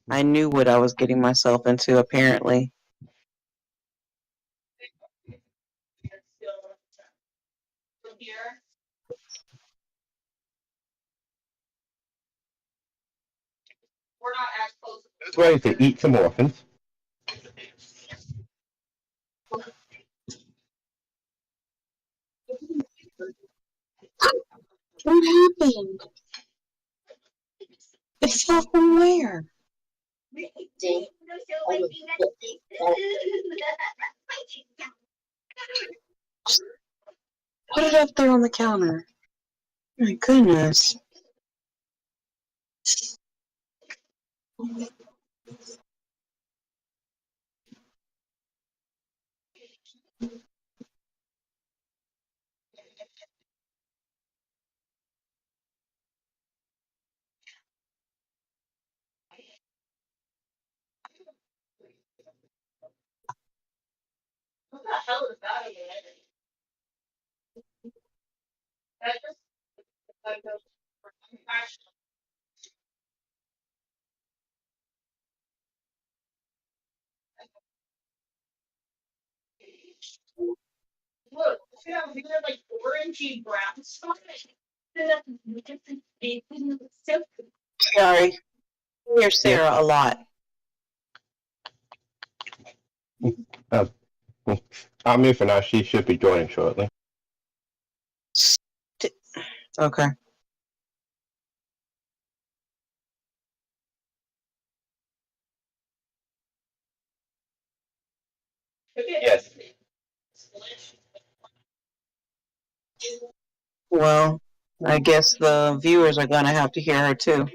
I knew what I was getting myself into, apparently. Who's ready to eat some orphans? What happened? It fell from where? Put it up there on the counter. My goodness. What the hell is that again? That just like goes for compassion. Look, we have like orangey brown stuff. Sorry. I hear Sarah a lot. I'm here for now. She should be joining shortly. Okay. Yes. Well, I guess the viewers are gonna have to hear her too.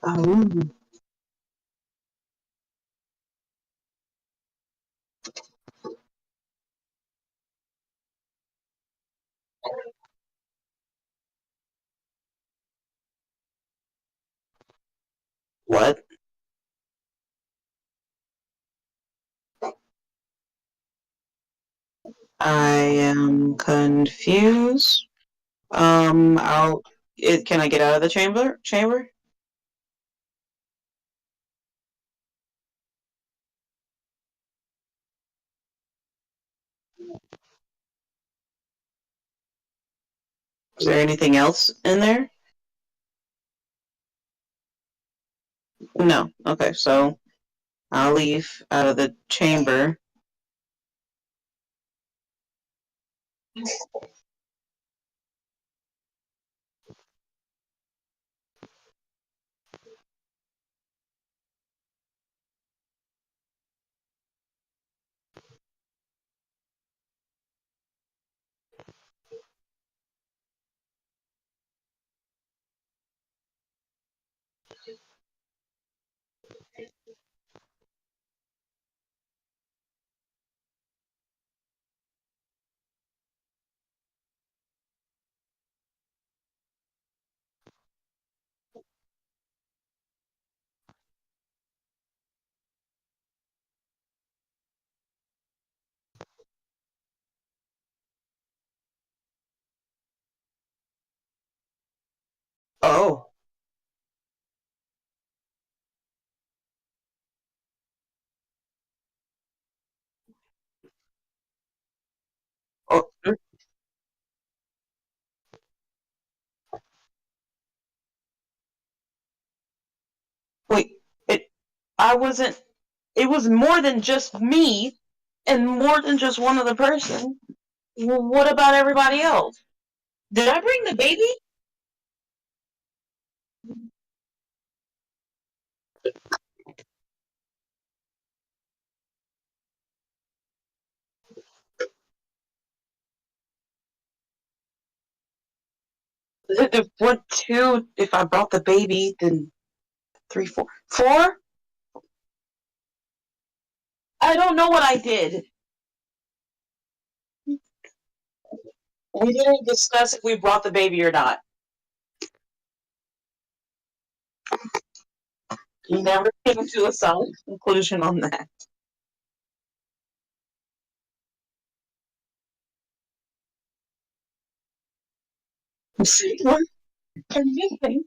Oh. What? I am confused. Can I get out of the chamber? Is there anything else in there? No. Okay, so I'll leave out of the chamber. Oh. Oh. Wait. I wasn't. It was more than just me, and more than just one other person. Well, what about everybody else? Did I bring the baby? What two? If I brought the baby, then 3, 4, 4? I don't know what I did. We didn't discuss if we brought the baby or not. You never came to a solid conclusion on that. See what I'm missing?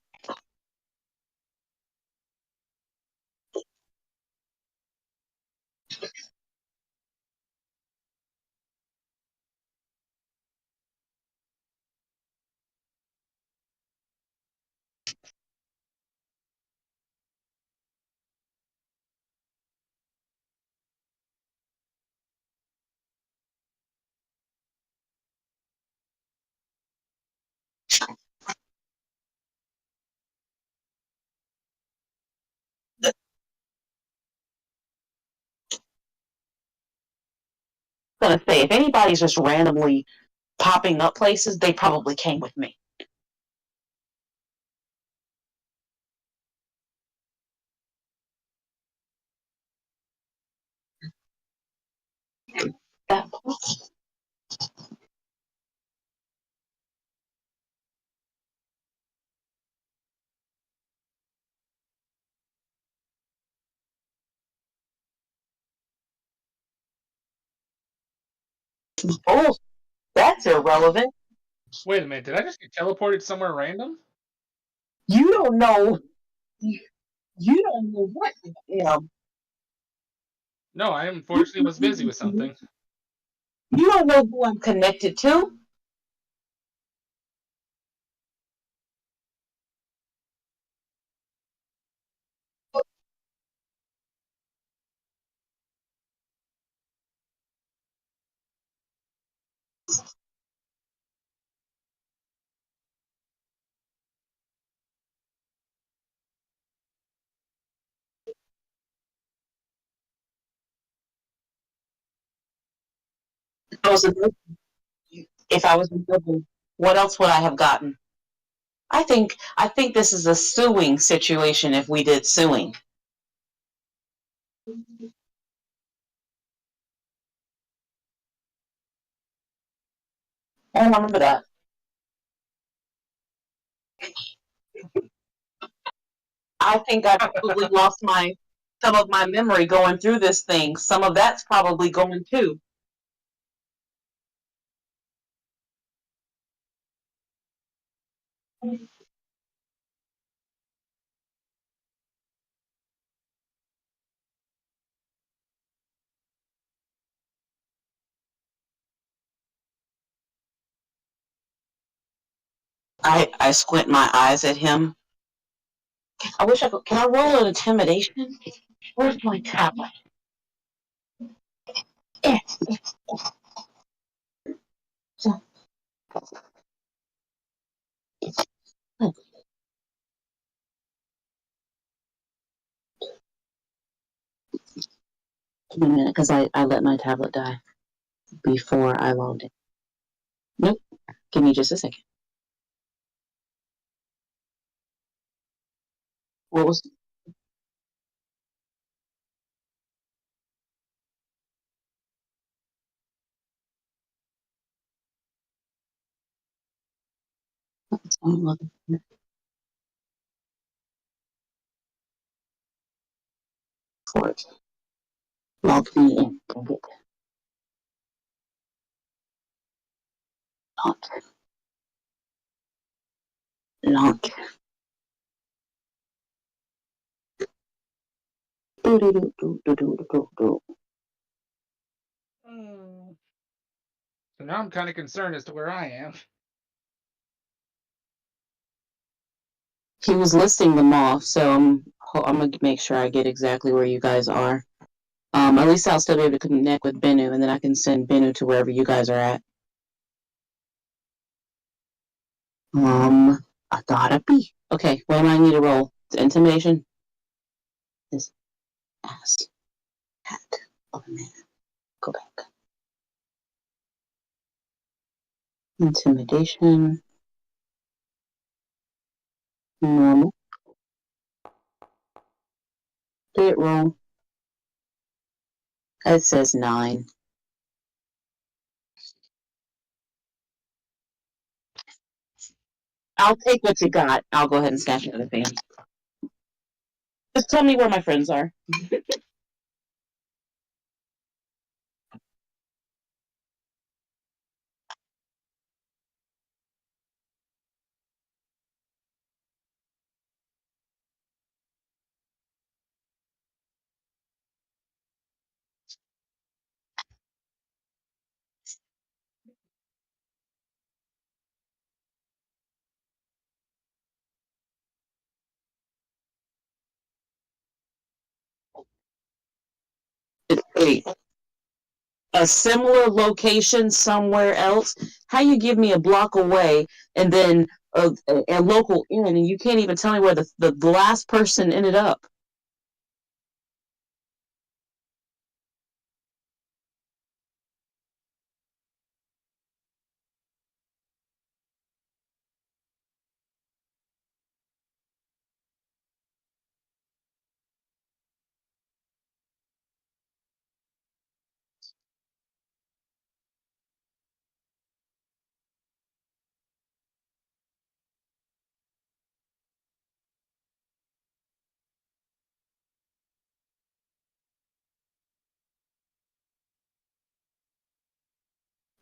I'm gonna say if anybody's just randomly popping up places, they probably came with me. That oh, that's irrelevant. Wait a minute, did I just get teleported somewhere random? You don't know. You don't know what. No, I unfortunately was busy with something. You don't know who I'm connected to. I was if I was in Nebu, what else would I have gotten? I think this is a suing situation if we did suing. I remember that. I think I probably lost some of my memory going through this thing. Some of that's probably going too. I squint my eyes at him. I wish I could. Can I roll an intimidation? Where's my tablet? Give me a minute, because I let my tablet die before I logged in. Nope. Give me just a second. What was? For it. Log me in. Dang it. Not. Not. Do do do do do do do do. So now I'm kind of concerned as to where I am. He was listing them off, so I'm gonna make sure I get exactly where you guys are. At least I'll still be able to connect with Bennu, and then I can send Bennu to wherever you guys are at. I gotta be. Okay, what do I need to roll? Intimidation? This ass hat of a man. Go back. Intimidation. Normal. Did it roll? It says 9. I'll take what you got. I'll go ahead and snatch it out of the fan. Just tell me where my friends are. Wait, a similar location somewhere else? How you give me a block away and then a local inn, and you can't even tell me where the last person ended up?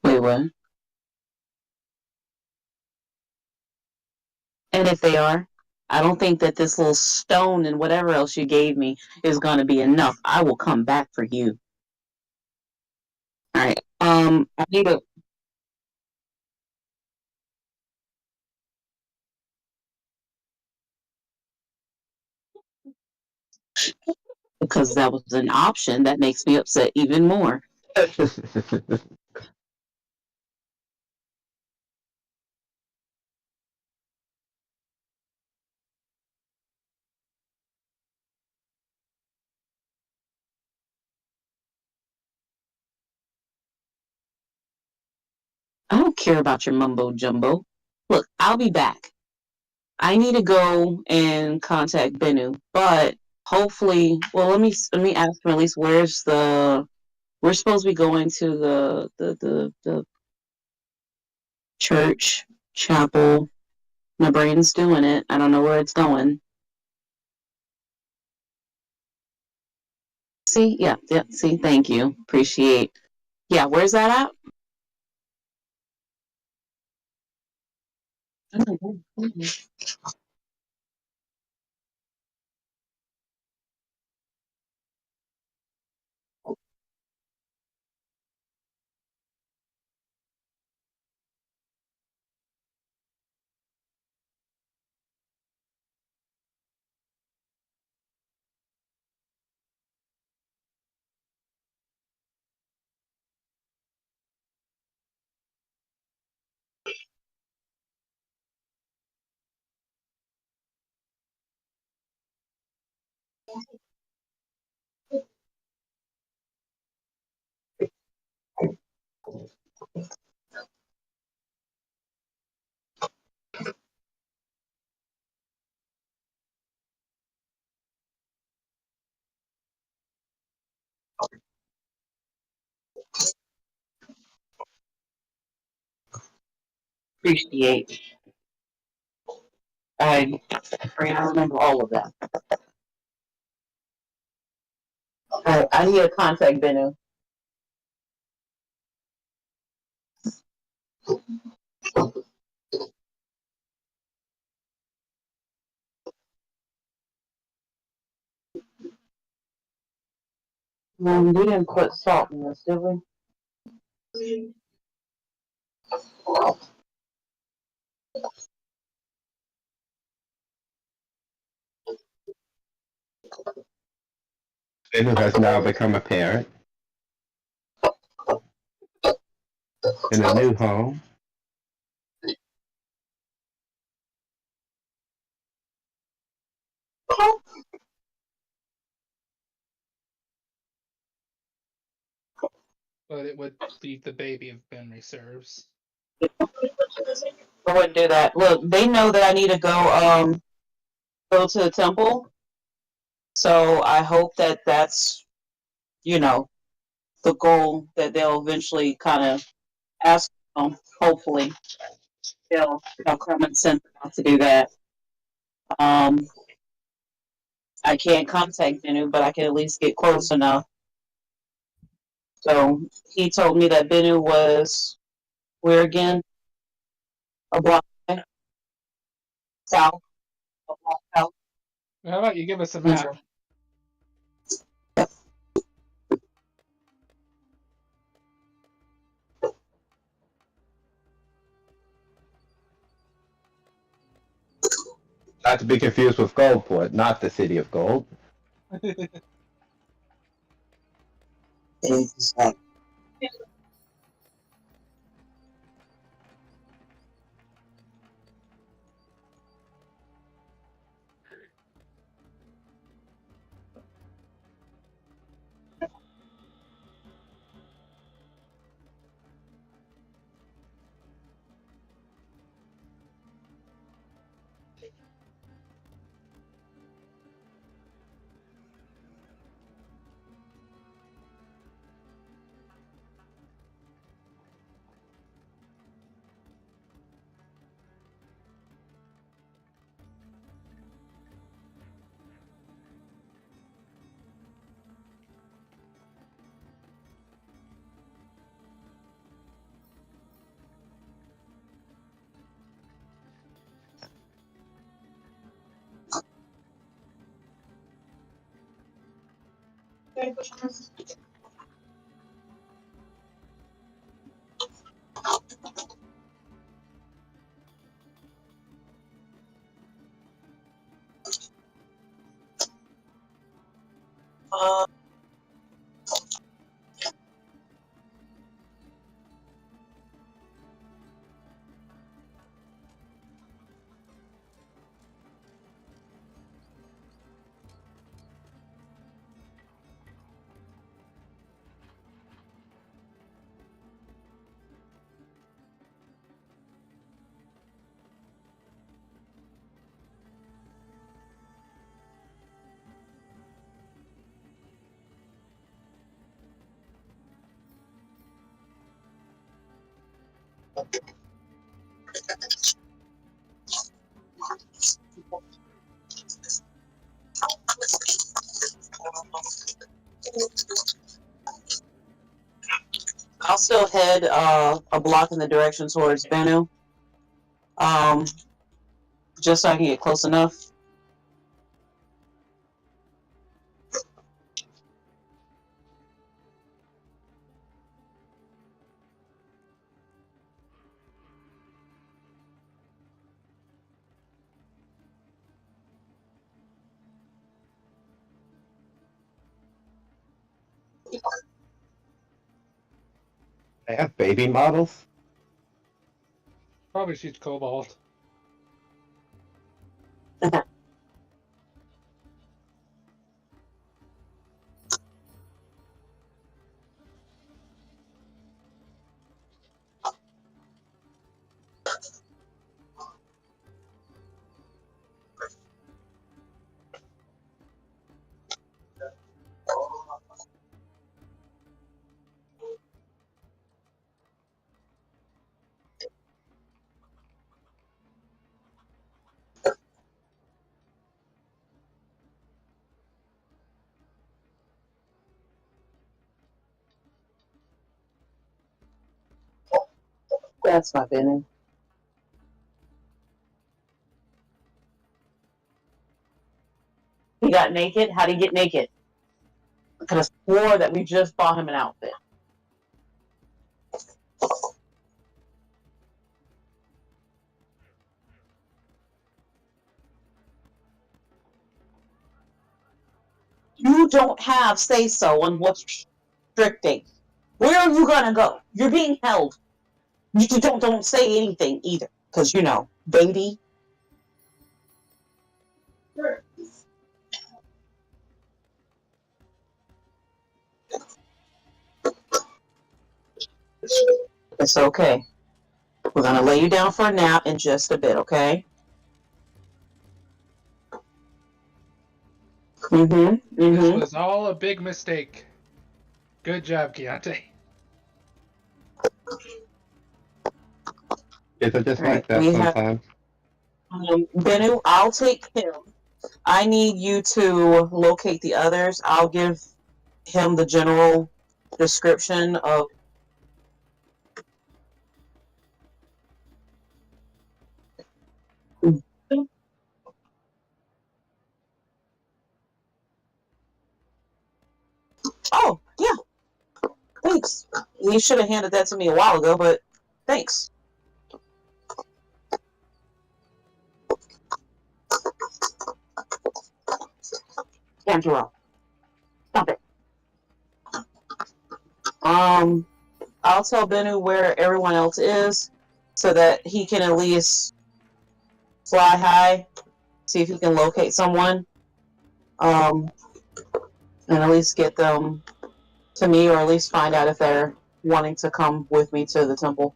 Wait, what? And if they are, I don't think that this little stone and whatever else you gave me is going to be enough. I will come back for you. All right. I need a because that was an option that makes me upset even more. I don't care about your mumbo jumbo. Look, I'll be back. I need to go and contact Bennu, but hopefully, well, let me ask him at least where's the we're supposed to be going to the church chapel. My brain's doing it. I don't know where it's going. See, yeah, yeah. See, thank you, appreciate. Yeah, where's that at? Appreciate. I remember all of that. I need to contact Bennu. We didn't put salt in this, did we? Who has now become a parent in a new home. But it would leave the baby if Ben reserves. I wouldn't do that. Look, they know that I need to go to the temple, so I hope that that's the goal that they'll eventually kind of ask. Hopefully, they'll come and send out to do that. Um, I can't contact Benu, but I can at least get close enough. So he told me that Benu was where again? A block south. A block south. How about you give us a map? Not to be confused with Goldport, not the city of gold. Exactly. I'll still head a block in the direction towards Benu. Just so I can get close enough. They have baby models? Probably she's cobalt. That's my Benu. He got naked? How'd he get naked? I could have swore that we just bought him an outfit. You don't have say-so on what's restricting. Where are you gonna go? You're being held. You don't say anything either, because you know, baby. It's okay. We're gonna lay you down for a nap in just a bit, okay? This was all a big mistake. Good job, Keontae. Is it just Right, like that we have- sometimes? Benu, I'll take him I need you to locate the others. I'll give him the general description of. Oh, yeah. Thanks. He should have handed that to me a while ago, but thanks. Angela, stop it. I'll tell Bennu where everyone else is so that he can at least fly high, see if he can locate someone, and at least get them to me, or at least find out if they're wanting to come with me to the temple.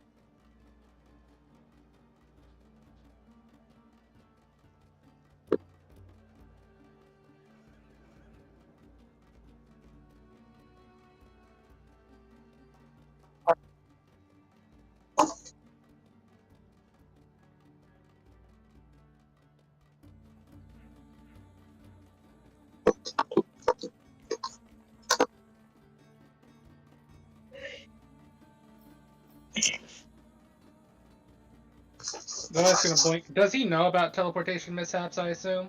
No, that's gonna blink. Does he know about teleportation mishaps, I assume?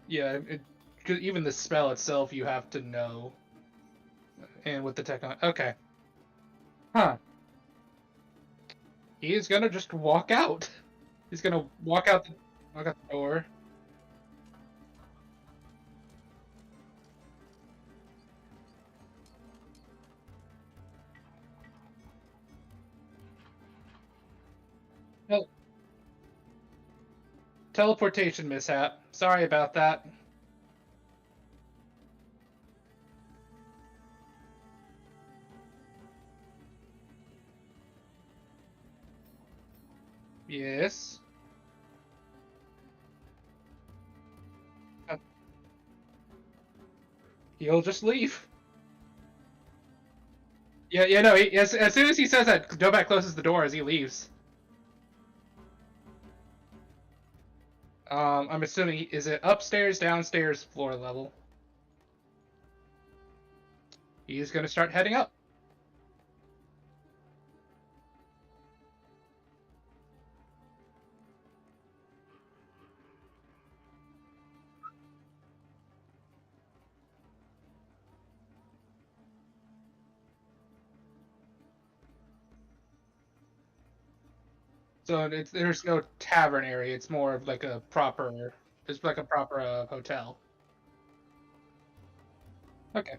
Yeah, even the spell itself you have to know. And with the technology. Okay. Huh. He is gonna just walk out. He's gonna walk out the door. Well, teleportation mishap. Sorry about that. Yes. He'll just leave. Yeah, no. As soon as he says that, Dobak closes the door as he leaves. I'm assuming, is it upstairs, downstairs, floor level? He's gonna start heading up. So there's no tavern area. It's more of like a proper, it's like a proper hotel. Okay.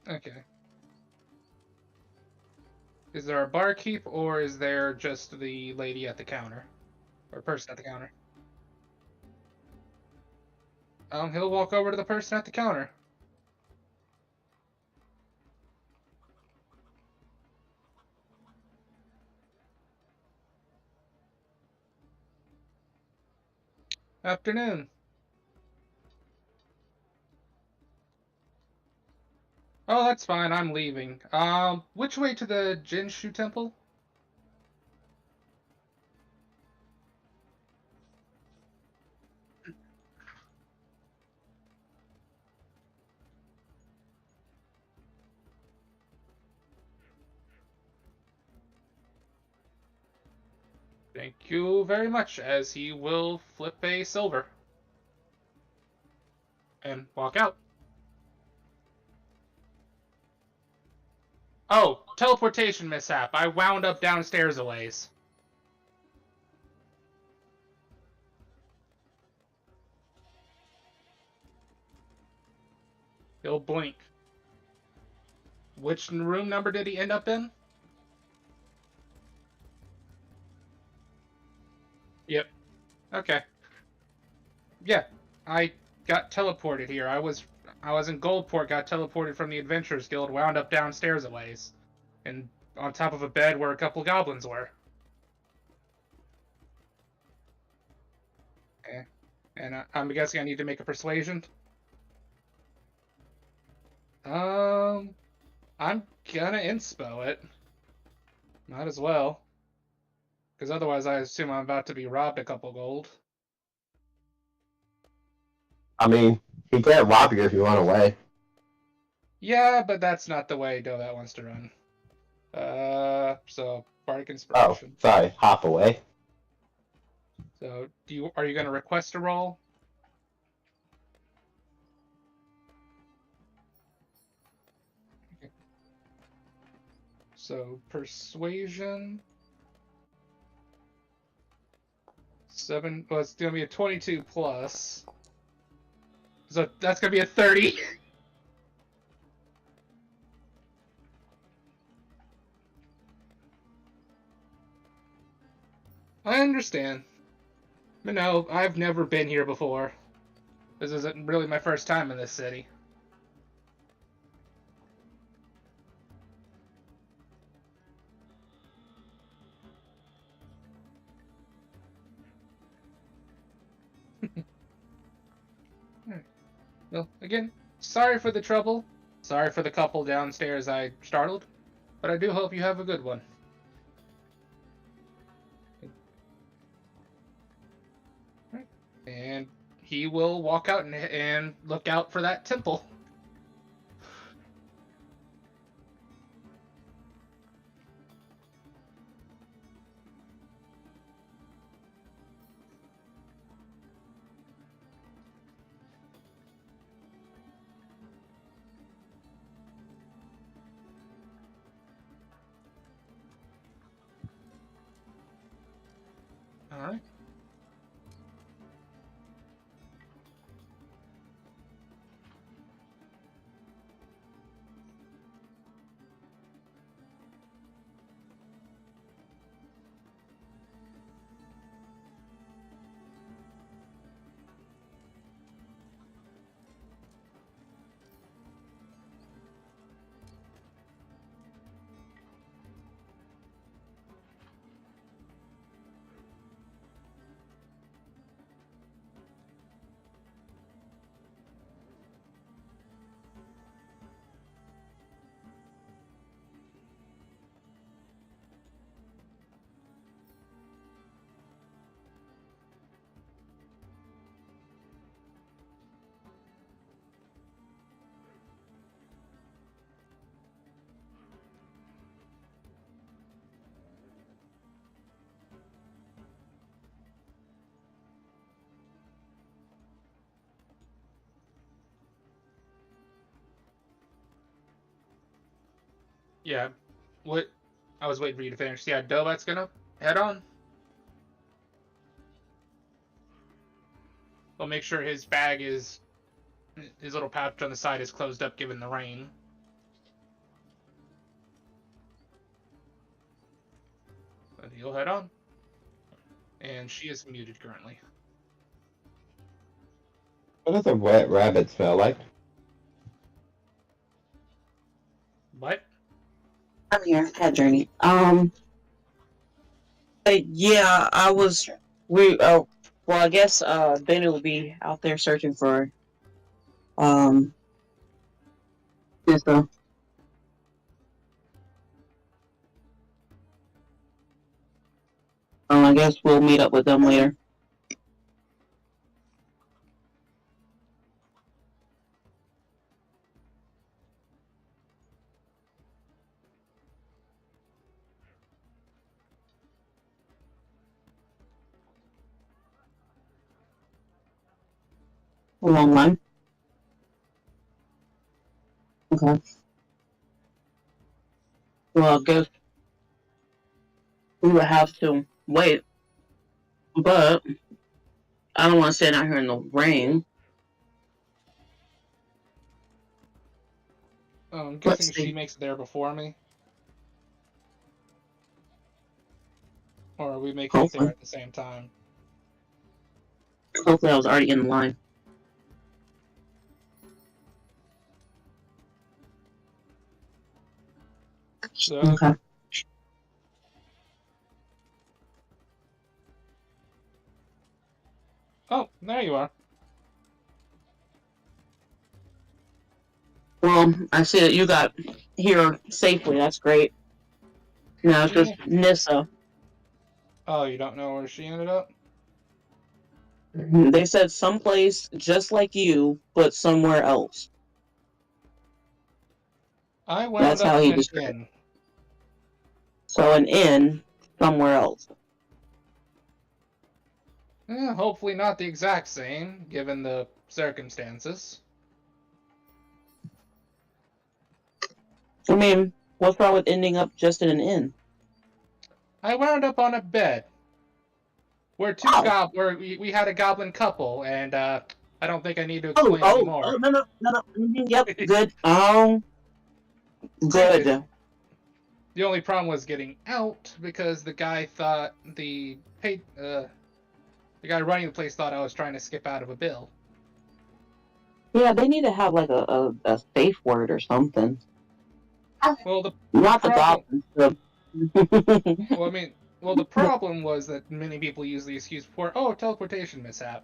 Okay. Is there a barkeep, or is there just the lady at the counter? Or person at the counter? He'll walk over to the person at the counter. Afternoon. Oh, that's fine. I'm leaving. Which way to the Jinshu Temple? Thank you very much, as he will flip a silver. And walk out. Oh, teleportation mishap. I wound up downstairs a ways. He'll blink. Which room number did he end up in? Yep. Okay. Yeah, I got teleported here. I was in Goldport, got teleported from the Adventurers Guild, wound up downstairs a ways, and on top of a bed where a couple goblins were. And I'm guessing I need to make a persuasion. I'm gonna inspo it. Might as well. Because otherwise I assume I'm about to be robbed a couple gold. I mean, he can't rob you if you run away. Yeah, but that's not the way Dovat wants to run. So Bardic Oh, Inspiration. sorry, hop away. So are you gonna request a roll? Okay. So Persuasion. 7. Well, it's gonna be a 22 plus. So that's gonna be a 30. I understand. But no, I've never been here before. This isn't really my first time in this city. Well, again, sorry for the trouble. Sorry for the couple downstairs I startled. But I do hope you have a good one. And he will walk out and look out for that temple. Alright. Yeah. What? I was waiting for you to finish. Yeah, Dovat's gonna head on. We'll make sure his little pouch on the side is closed up given the rain. But he'll head on. And she is muted currently. What does a wet rabbit smell like? What? I'm here. Had journey. Yeah, I was. We. Well, I guess. Benny will be out there searching for. This stuff. I guess we'll meet up with them later. A long line. Okay. Well, I guess we would have to wait, but I don't want to stand out here in the rain. I'm Let's guessing see. she makes it there before me. Or are we making it there Hopefully. at the same time? Hopefully, I was already in the line. So, Okay. oh, there There you are. Well, I see that you got here safely. That's great. No, it's just Nissa. Oh, you don't know where she ended up? They said someplace just like you, but somewhere else. I wound That's up how he in an described it. inn. So an inn somewhere else. Hopefully not the exact same, given the circumstances. I mean, what's wrong with ending up just in an inn? I wound up on a bed. We're we had a goblin couple, and I don't think I need to explain anymore. No. Yep, good. Good. The only problem was getting out because the guy thought the guy running the place thought I was trying to skip out of a bill. Yeah, they need to have like a safe word or something. Well, the Not problem. the goblins. The problem was that many people use the excuse for teleportation mishap.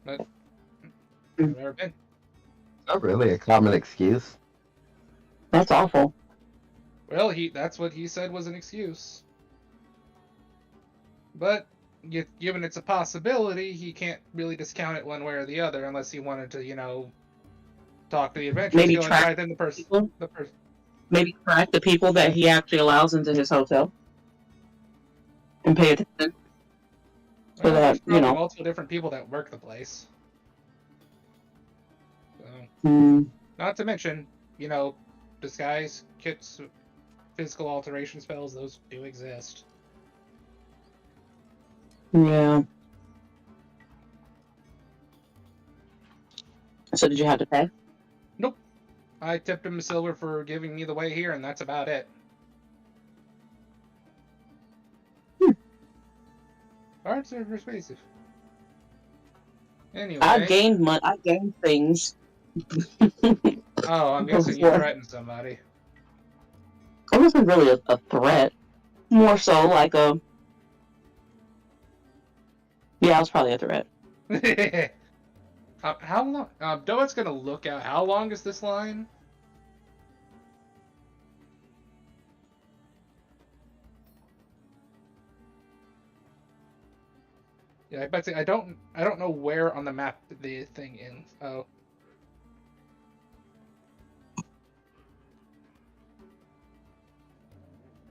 But I've never been. Not really a common excuse. That's awful. Well, that's what he said was an excuse. But given it's a possibility, he can't really discount it one way or the other unless he wanted to, talk to the Adventurers Maybe Guild and track try then people. the person. Maybe track the people that he actually allows into his hotel and pay attention. So Well, there's that, probably multiple different people that work the place. So, not to mention, disguise kits, physical alteration spells, those do exist. Yeah. So did you have to pay? Nope. I tipped him a silver for giving me the way here, and that's about it. Arts are persuasive. Anyway. I gained things. Oh, I'm guessing you threatened somebody. It wasn't really a threat. More so like a... Yeah, it was probably a threat. How long? Doet's gonna look out. How long is this line? Yeah, I don't know where on the map the thing ends. Oh.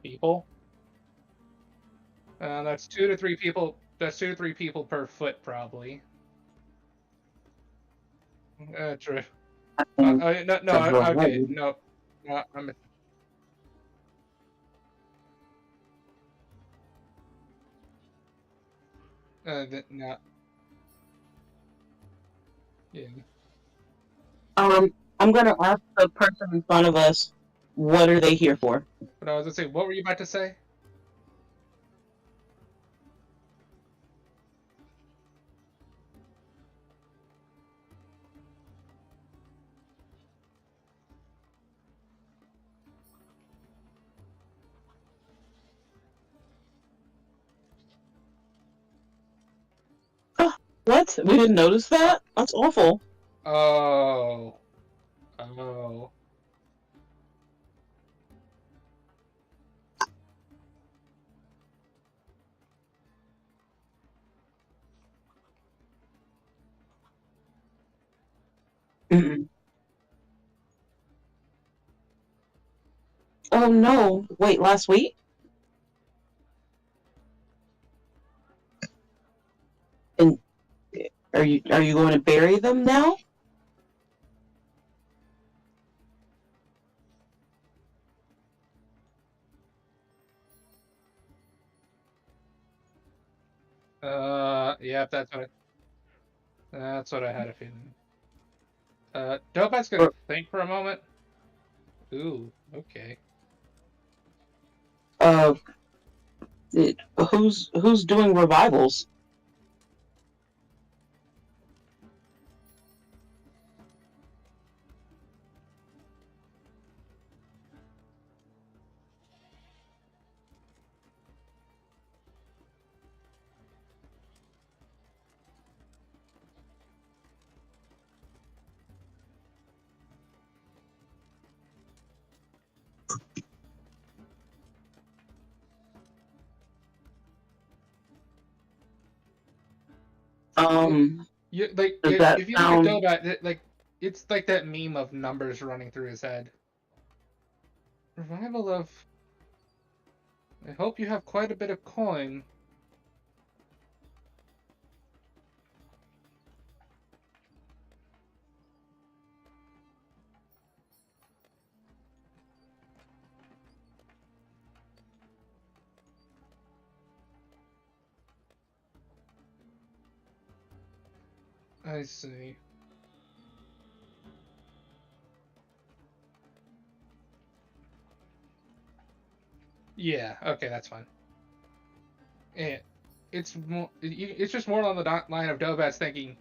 People? That's 2 to 3 people. That's 2 to 3 people per foot, probably. True. Okay, no. I'm. No. Yeah. I'm gonna ask the person in front of us, what are they here for? But I was gonna say, what were you about to say? What? We didn't notice that? That's awful. Oh. Mm-mm. Oh no! Wait, last week? And are you going to bury them now? Yeah, that's what I had a feeling. Dope's gonna think for a moment. Ooh, okay. Who's doing revivals? You like Does that if you look at sound? Dobat, like it's like that meme of numbers running through his head. Revival of. I hope you have quite a bit of coin. I see. Yeah, okay, that's fine. And it's more. It's just more on the line of Dobat's thinking.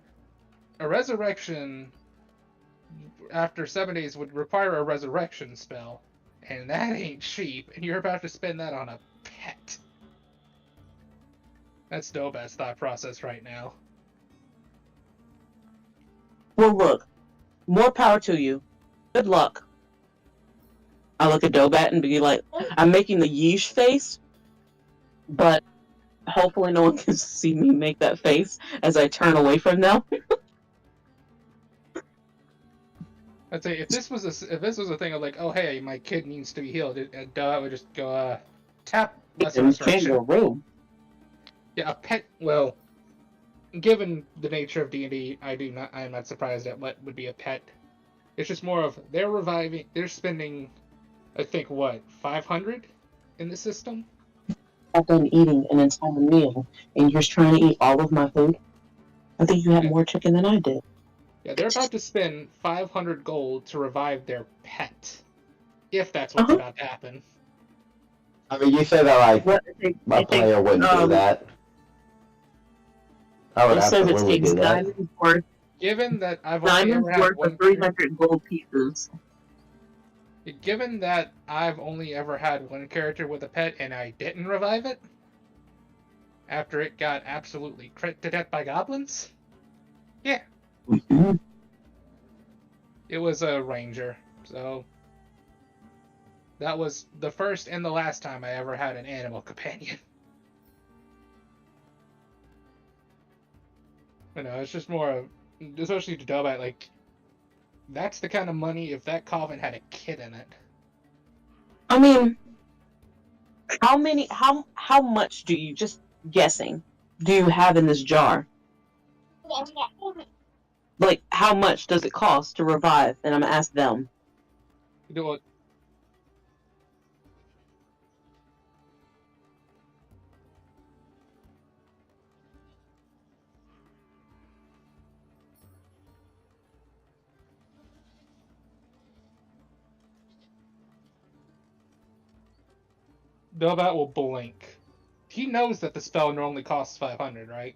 A resurrection after 7 days would require a resurrection spell, and that ain't cheap. And you're about to spend that on a pet. That's Dobat's thought process right now. Well, look, more power to you. Good luck. I look at Dobat and be like, I'm making the yeesh face, but hopefully no one can see me make that face as I turn away from them. I'd say if this was a thing of like, oh hey, my kid needs to be healed, Dobat would just go tap lesser restoration. Kangaroo. Yeah, a pet. Well, given the nature of D&D, I am not surprised at what would be a pet. It's just more of they're spending, I think, what, 500 in the system? I've been eating an entire meal, and you're just trying to eat all of my food? I think you had more chicken than I did. Yeah, they're about to spend 500 gold to revive their pet. If that's what's about to happen. I mean, you say that like my player wouldn't do that. I would absolutely do that. Given that I've only diamonds ever had worth one of 300 gold pieces. Given that I've only ever had one character with a pet and I didn't revive it after it got absolutely crit to death by goblins, yeah, it was a ranger. So that was the first and the last time I ever had an animal companion. You know, it's just more of, especially to Dobat, like, that's the kind of money if that coffin had a kid in it. I mean, how much do you, just guessing, do you have in this jar? Like, how much does it cost to revive? And I'm gonna ask them. You know what? Dobat will blink. He knows that the spell normally costs 500, right?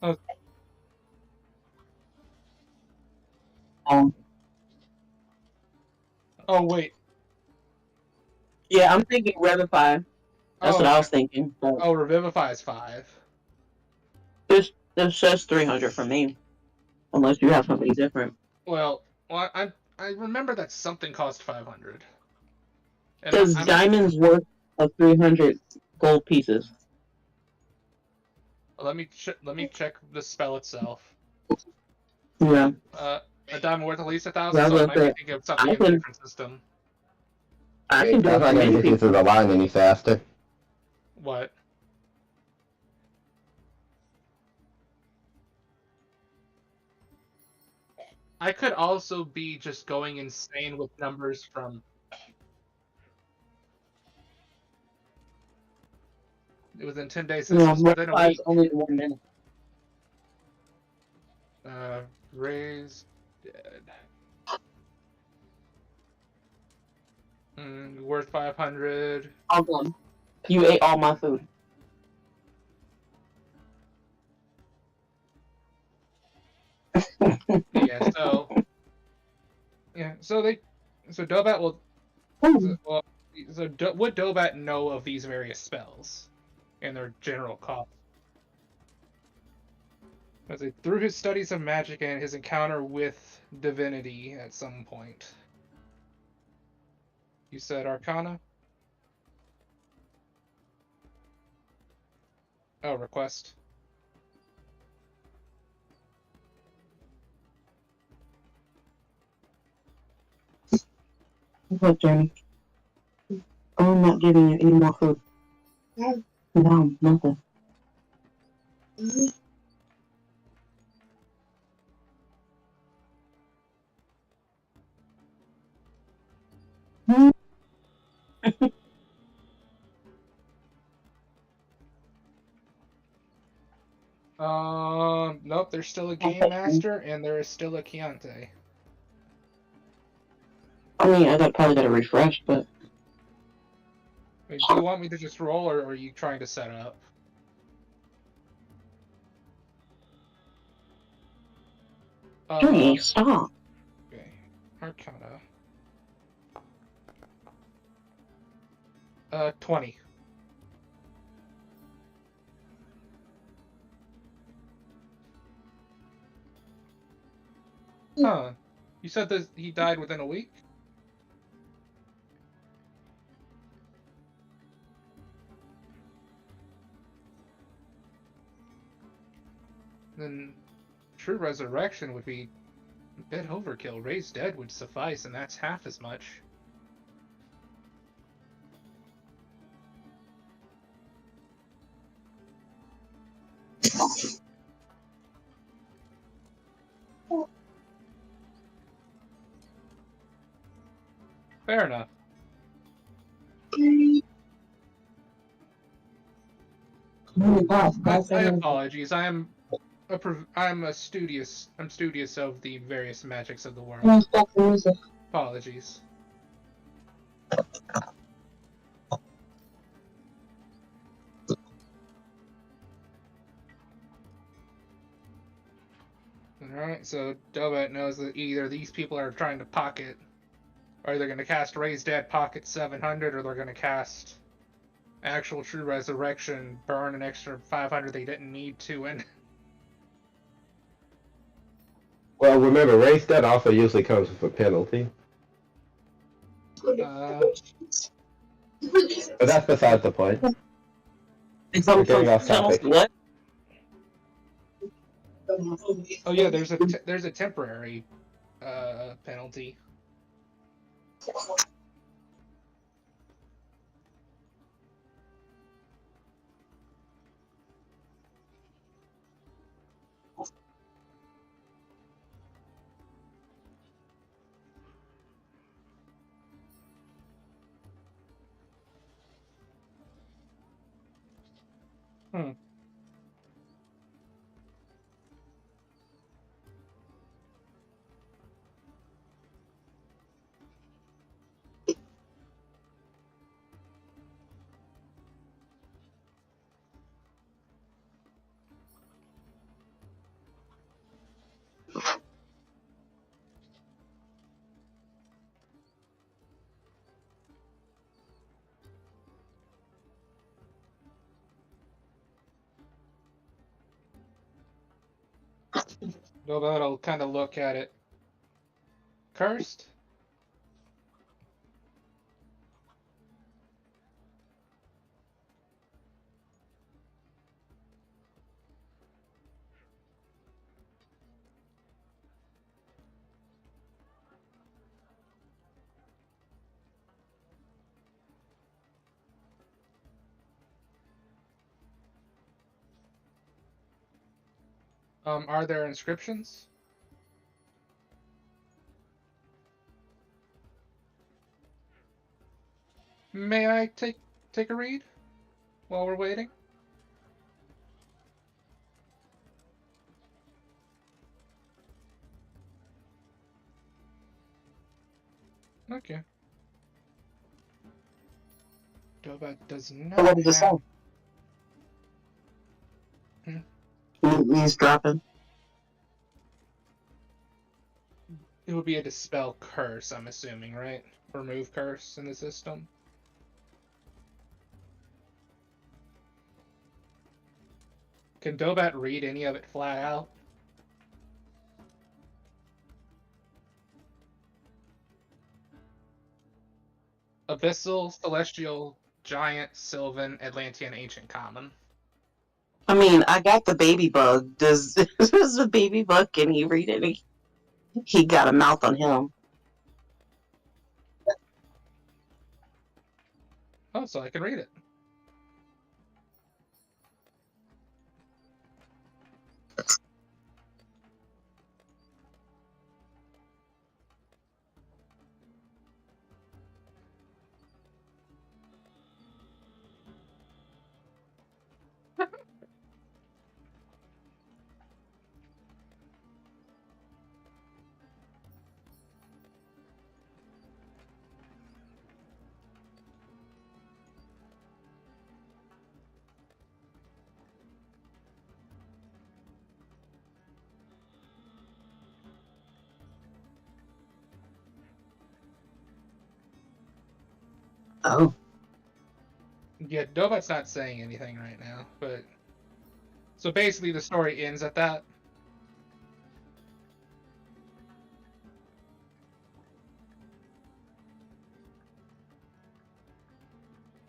Oh, oh wait. Yeah, I'm thinking Revivify. That's what I was thinking. Oh, Revivify is 5. This says 300 for me. Unless you have something different. Well, I remember that something cost 500. Because diamonds worth of 300 gold pieces. Let me check the spell itself. Yeah. A diamond worth at least 1,000, so I might be thinking of something in a different system. I can do it. I'm not going to get through the line any faster. What? I could also be just going insane with numbers from... It was in 10 days. This was within a week. Only 1 minute. Raised dead. Worth 500. All gone. You ate all my food. Yeah, so Dobat will. Would Dobat know of these various spells and their general cost? Through his studies of magic and his encounter with divinity at some point. You said Arcana? Oh, request. Look, Jeremy. I'm not giving you any more food. No, nothing. Nope, there's still a Game Master, and there is still a Chianti. I mean, I probably got to refresh, but... Wait, do you want me to just roll, or are you trying to set up? Jeremy, stop. Okay, Arcana. 20. Huh. You said that he died within a week? Then true resurrection would be a bit overkill. Raised dead would suffice, and that's half as much. Fair enough. My apologies. I'm studious of the various magics of the world. Apologies. Alright, so Dobet knows that either these people are trying to pocket, or they're going to cast Raise Dead Pocket 700, or they're going to cast actual True Resurrection, burn an extra 500 they didn't need to, and... Well, remember, raise dead also usually comes with a penalty. But that's beside the point. We're getting off topic. What? Oh yeah, there's a temporary penalty. Hmm. Dobet will kind of look at it. Cursed? Are there inscriptions? May I take a read while we're waiting? Okay. Dobet does not. What does it say? He's dropping. It would be a dispel curse, I'm assuming, right? Remove curse in the system. Can Dobet read any of it flat out? Abyssal, Celestial, Giant, Sylvan, Atlantean, Ancient Common. I mean, I got the baby bug. Does the baby bug, can he read it? He got a mouth on him. Oh, so I can read it. Oh. Yeah, Dovat's not saying anything right now, but... So basically the story ends at that.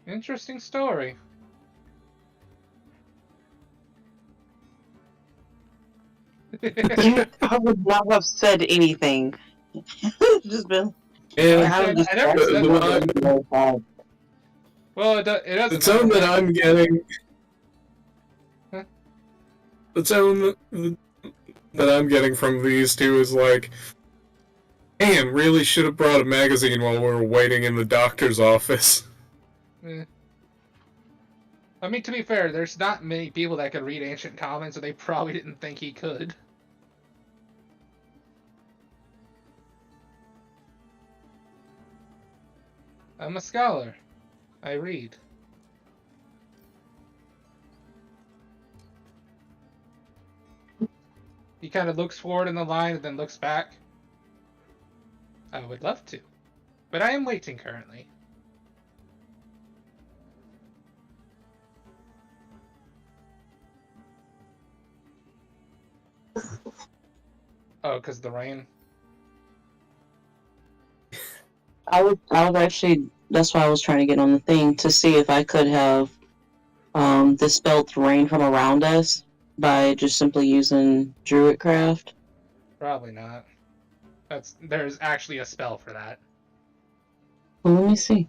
Interesting story. I would not have said anything. Just been. And I never said the Well, it doesn't tone matter. that I'm getting, Huh? the tone that I'm getting from these two is like, damn, really should have brought a magazine while we were waiting in the doctor's office. I mean, to be fair, there's not many people that could read Ancient Common, so they probably didn't think he could. I'm a scholar. I read. He kind of looks forward in the line and then looks back. I would love to, but I am waiting currently. Oh, because of the rain? I was actually, that's why I was trying to get on the thing to see if I could have dispelled rain from around us by just simply using Druidcraft. Probably not. There's actually a spell for that. Well, let me see.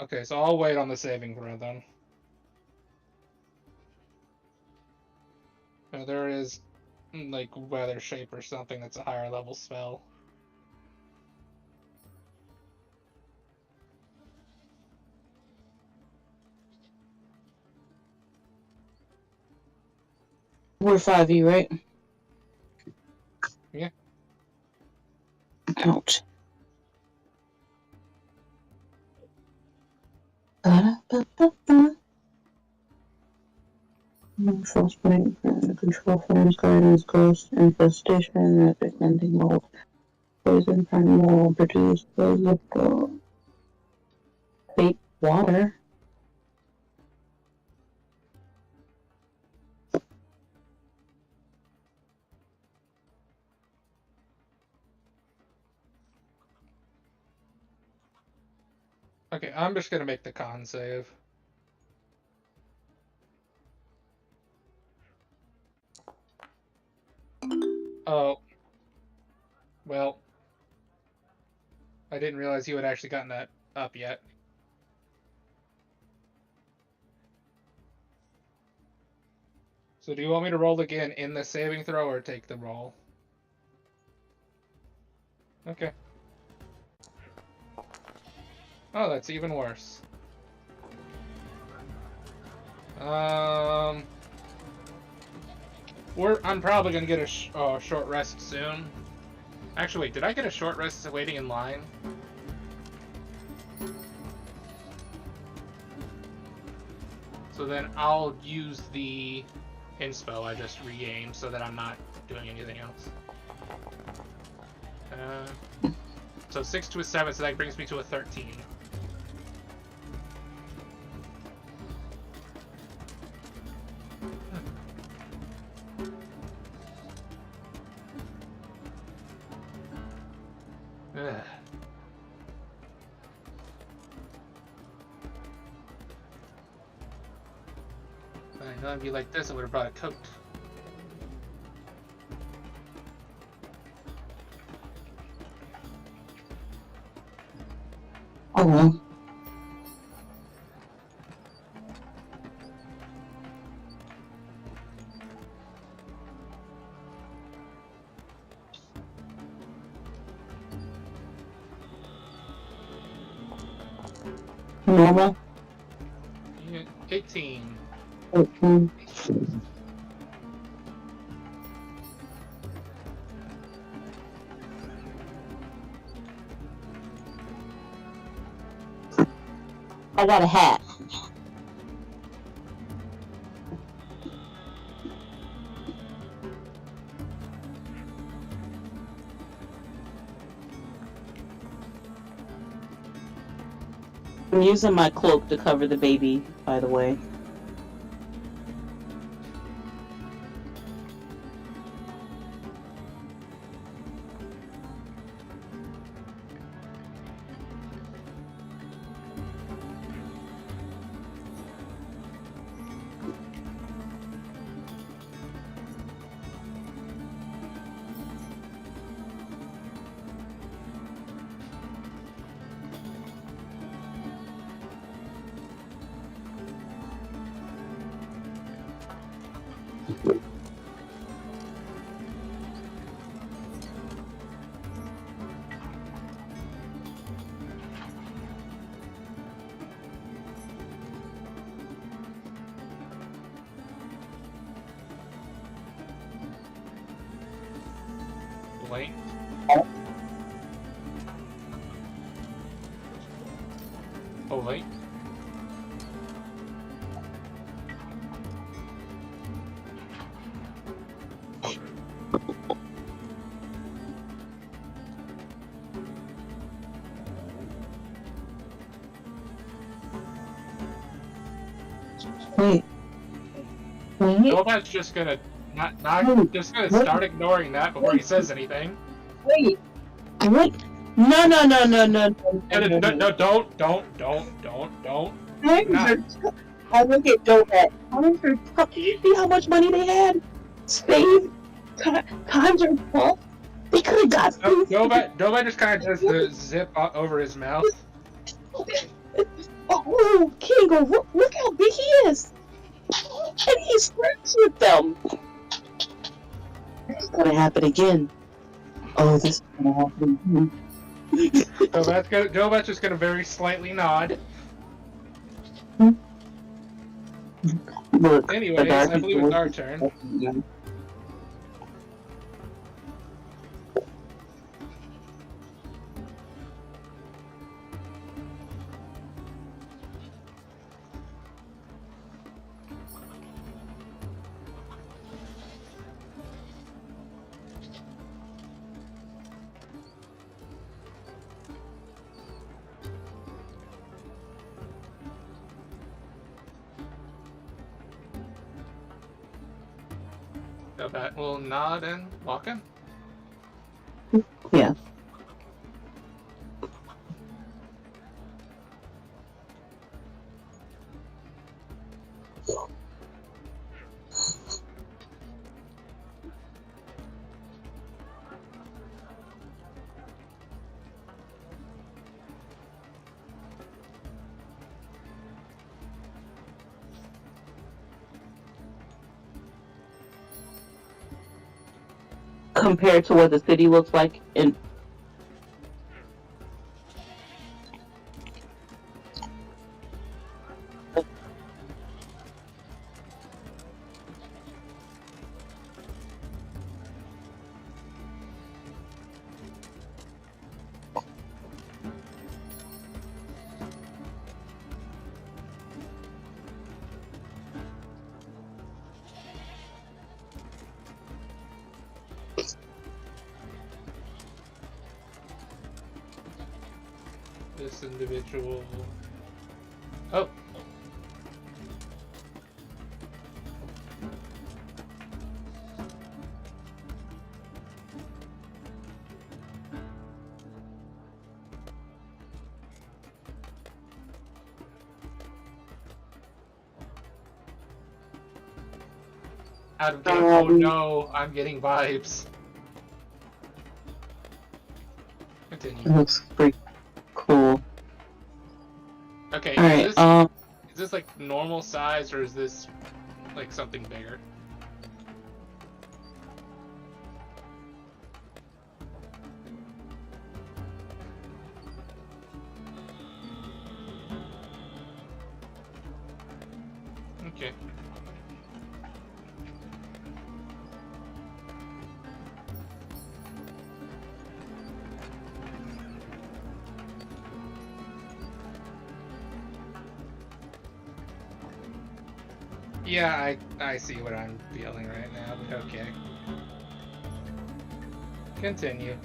Okay, so I'll wait on the saving throw then. There is like Weather Shape or something that's a higher level spell. We're 5e, right? Yeah. Ouch. Frostbite, control flames, guidance, ghost, infestation, epic ending mold, poison, primal, produce, physical, fake water. Okay, I'm just gonna make the con save. Oh. Well. I didn't realize you had actually gotten that up yet. So do you want me to roll again in the saving throw or take the roll? Okay. Oh, that's even worse. I'm probably gonna get a short rest soon. Actually, wait, did I get a short rest waiting in line? So then I'll use the inspo I just regained so that I'm not doing anything else. So 6 to a 7, so that brings me to a 13. Ugh. know it'd be like this, I would have brought a coat. Oh. Normal. 18. 18. I got a hat. I'm using my cloak to cover the baby, by the way. Wait. Oh, wait. Wait. Wait. Nomad's just gonna just gonna start ignoring that before he says anything. Wait. What? No. No, don't. I look at Donut. Did you see how much money they had? Spade. Times are full. They could have got. Nobody just kind of does the zip over his mouth. Oh, Kingo, look how big he is. And he's friends with them. It's gonna happen again. Oh, this is gonna happen again. Nomad's just gonna very slightly nod. Look, Anyways, I believe it's our turn. So that will nod and walk in. Yeah. Compared to what the city looks like in This individual. Oh. Out of game. Oh no, I'm getting vibes. Continue. It looks pretty cool. Okay, Alright, is this like normal size or is this like something bigger? Okay. Yeah, I see what I'm feeling right now, but okay. Continue.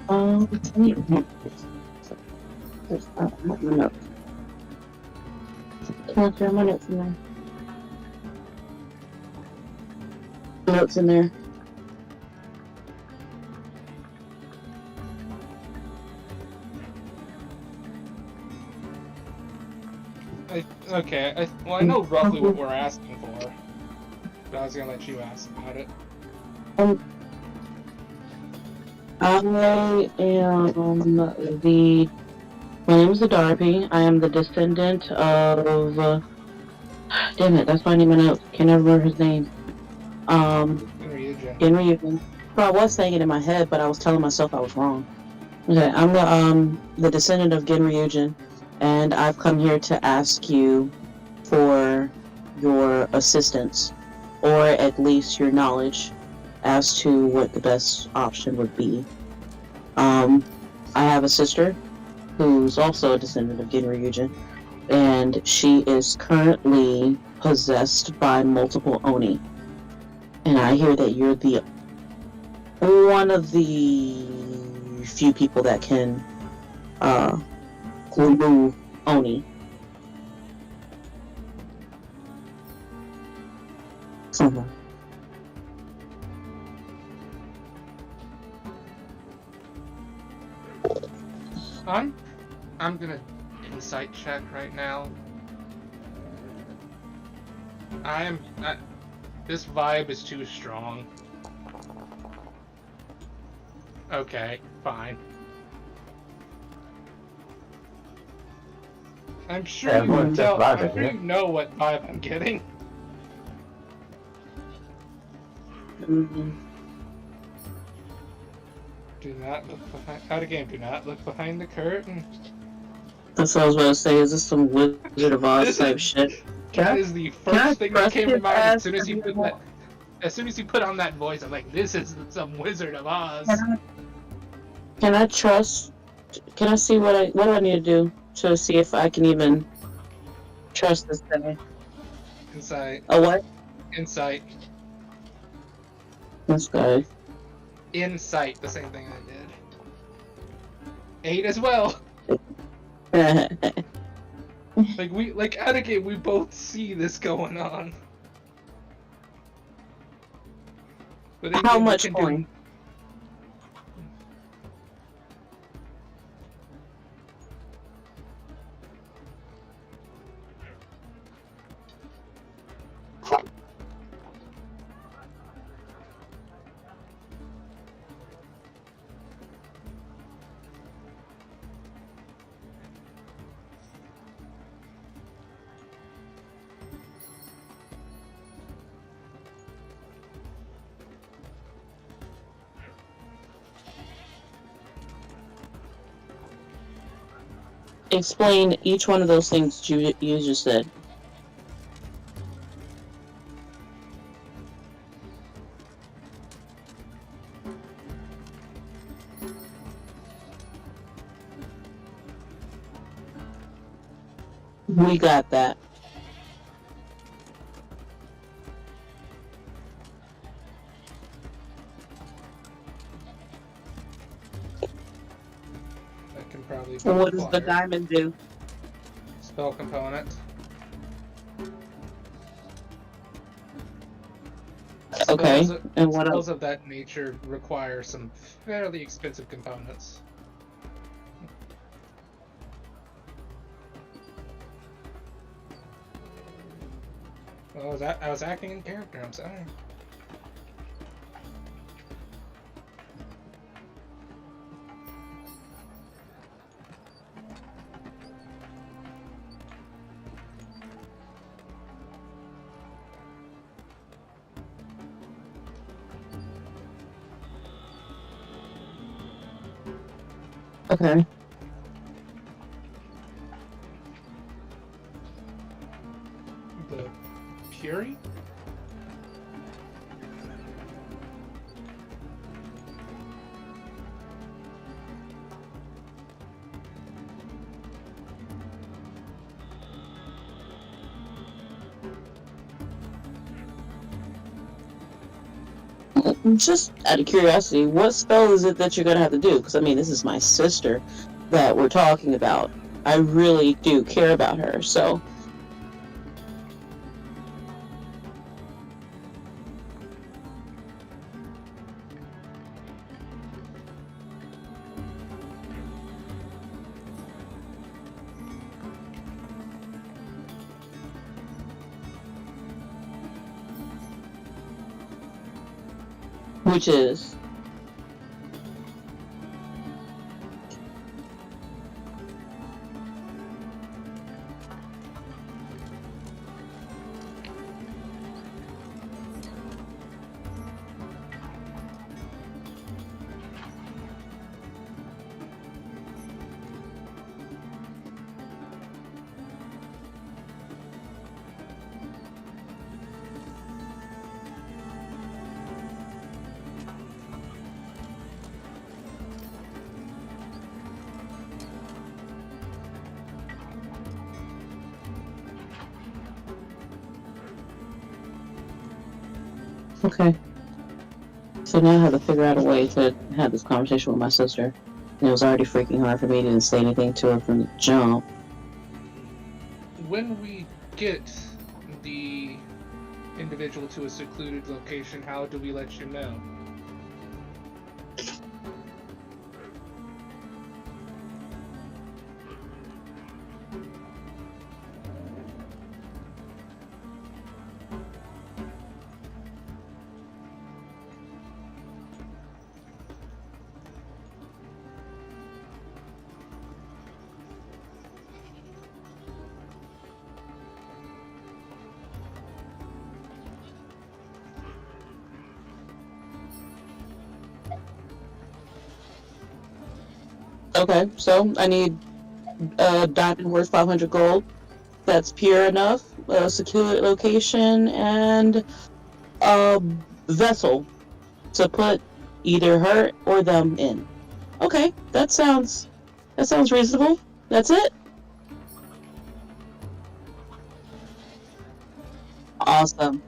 Notes in there. Notes in there. Well, I know roughly what we're asking for, but I was gonna let you ask about it. I am the. My name is Darby. I am the descendant of. Damn it, that's my name in notes. Can't remember his name. Genryujin. Well, I was saying it in my head, but I was telling myself I was wrong. Okay, I'm the descendant of Genryujin, and I've come here to ask you for your assistance, or at least your knowledge, as to what the best option would be. I have a sister who's also a descendant of Genryujin, and she is currently possessed by multiple Oni. And I hear that you're the one of the few people that can remove Oni. Somehow. I'm gonna insight check right now. This vibe is too strong. Okay, fine. I'm sure you can tell. I'm sure you know what vibe I'm getting. Mm-hmm. Do not look behind. Out of game. Do not look behind the curtain. That's what I was about to say. Is this some Wizard of Oz type shit? That is the first thing that came to mind as soon as you put that. As soon as you put on that voice, I'm like, this is some Wizard of Oz. Can I trust? Can I see what do I need to do to see if I can even trust this guy? Insight. A what? Insight. This guy. Insight, the same thing I did. 8 as well. Like out of game, we both see this going on. But how much coin? Explain each one of those things you just said. We got that. That can probably be And what does the acquired. diamond do? Spell component. Okay, and what Spells else? of that nature require some fairly expensive components. Well, I was acting in character. I'm sorry. Okay. The Fury? Just out of curiosity, what spell is it that you're gonna have to do? Because I mean, this is my sister that we're talking about. I really do care about her, so. Which is? Okay. So now I have to figure out a way to have this conversation with my sister. And it was already freaking hard for me to say anything to her from the jump. When we get the individual to a secluded location, how do we let you know? Okay, so I need a diamond worth 500 gold. That's pure enough. A secure location and a vessel to put either her or them in. Okay, that sounds reasonable. That's it. Awesome.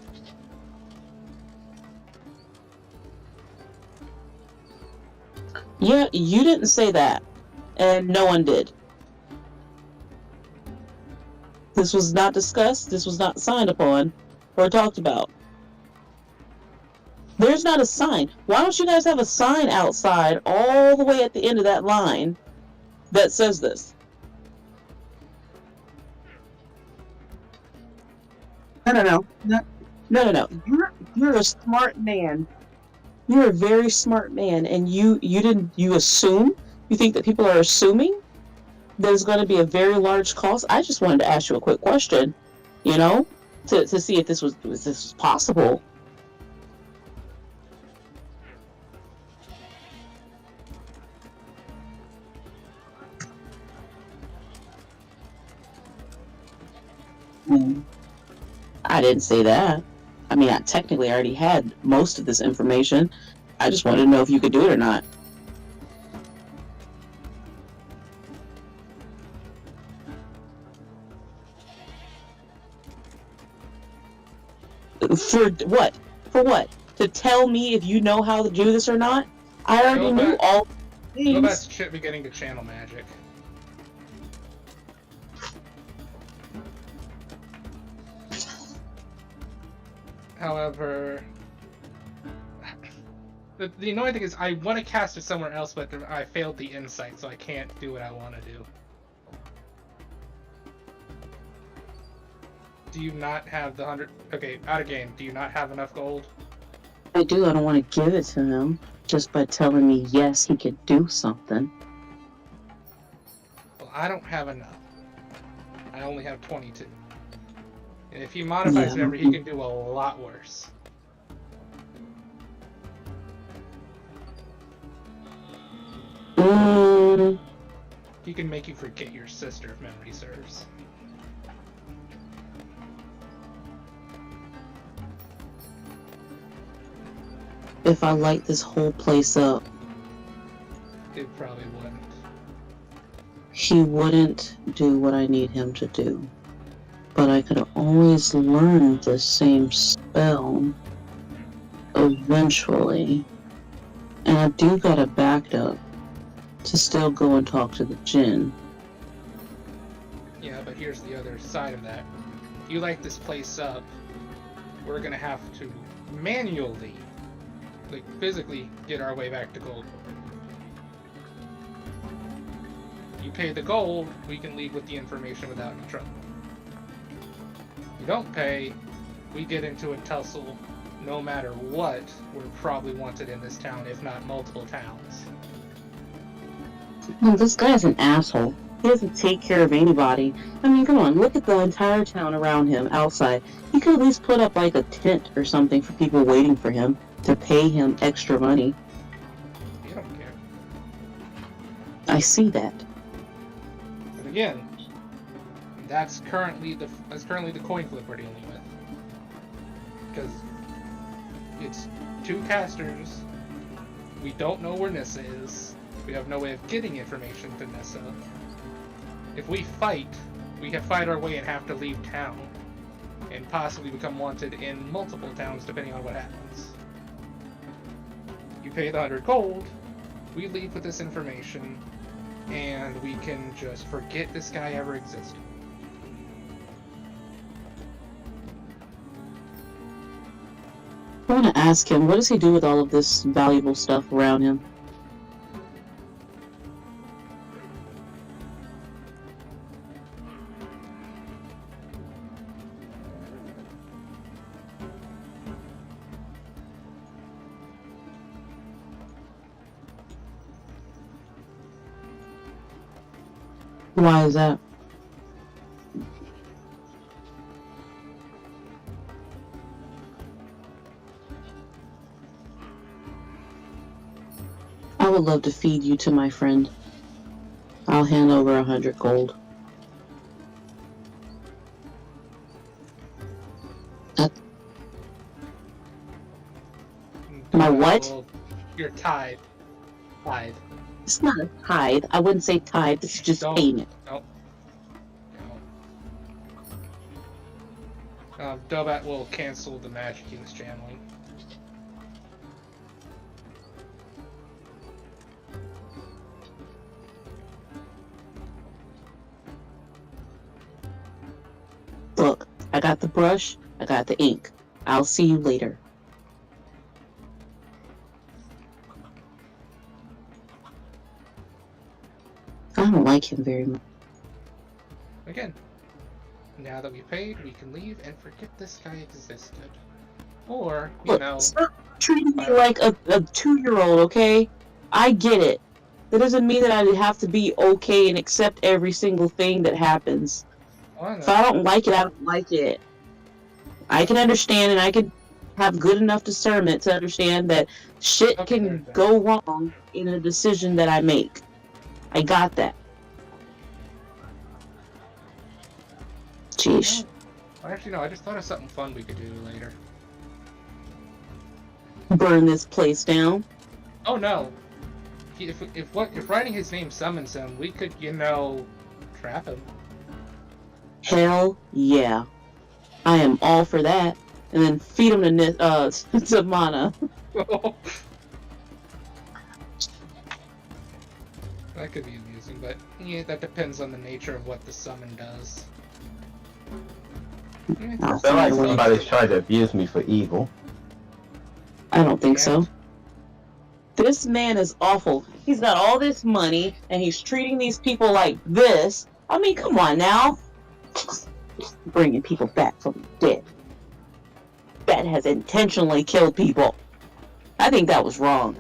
Yeah, you didn't say that, and no one did. This was not discussed. This was not signed upon or talked about. There's not a sign. Why don't you guys have a sign outside all the way at the end of that line that says this? No. You're a smart man. You're a very smart man, and you assume? You think that people are assuming there's going to be a very large cost? I just wanted to ask you a quick question, to see if this was possible. I didn't say that. I mean, I technically already had most of this information. I just wanted to know if you could do it or not. For what? For what? To tell me if you know how to do this or not? I already knew all things. Nobat's shit beginning to channel magic. However, the annoying thing is I want to cast it somewhere else, but I failed the insight, so I can't do what I want to do. Do you not have the 100? Okay, out of game. Do you not have enough gold? I do. I don't want to give it to him just by telling me yes, he could do something. Well, I don't have enough. I only have 22. And if he modifies memory, he can do a lot worse. He can make you forget your sister if memory serves. If I light this whole place up, It probably wouldn't. he wouldn't do what I need him to do. But I could always learn the same spell eventually. And I do got it backed up to still go and talk to the djinn. Yeah, but here's the other side of that. If you light this place up, we're gonna have to manually, like physically, get our way back to gold. You pay the gold, we can leave with the information without any trouble. You don't pay, we get into a tussle. No matter what, we're probably wanted in this town, if not multiple towns. Well, this guy's an asshole. He doesn't take care of anybody. I mean, come on, look at the entire town around him outside. He could at least put up like a tent or something for people waiting for him to pay him extra money. You don't care. I see that. But again, that's currently the coin flip we're dealing with. Because it's two casters. We don't know where Nissa is. We have no way of getting information to Nissa. If we fight, we can fight our way and have to leave town. And possibly become wanted in multiple towns depending on what happens. You pay the 100 gold, we leave with this information, and we can just forget this guy ever existed. I want to ask him, what does he do with all of this valuable stuff around him? Why is that? I would love to feed you to my friend. I'll hand over 100 gold. My what? Well, you're tied. Tied. It's not a tithe. I wouldn't say tithe. It's just Don't. payment. Nope. No. Dobat will cancel the Magic King's channeling. Look, I got the brush. I got the ink. I'll see you later. I don't like him very much. Again, now that we've paid, we can leave and forget this guy existed. Or, Look, stop treating me like a 2-year-old, okay? I get it. That doesn't mean that I have to be okay and accept every single thing that happens. If I don't like it, I don't like it. I can understand, and I can have good enough discernment to understand that shit can go wrong in a decision that I make. I got that. Jeez. Actually, no, I just thought of something fun we could do later. Burn this place down. Oh no! If writing his name summons him, we could, trap him. Hell yeah. I am all for that. And then feed him to Mana. That could be amusing, but yeah, that depends on the nature of what the summon does. I feel like somebody's trying to abuse me for evil. I don't think so. This man is awful. He's got all this money, and he's treating these people like this. I mean, come on now. bringing people back from the dead. That has intentionally killed people. I think that was wrong.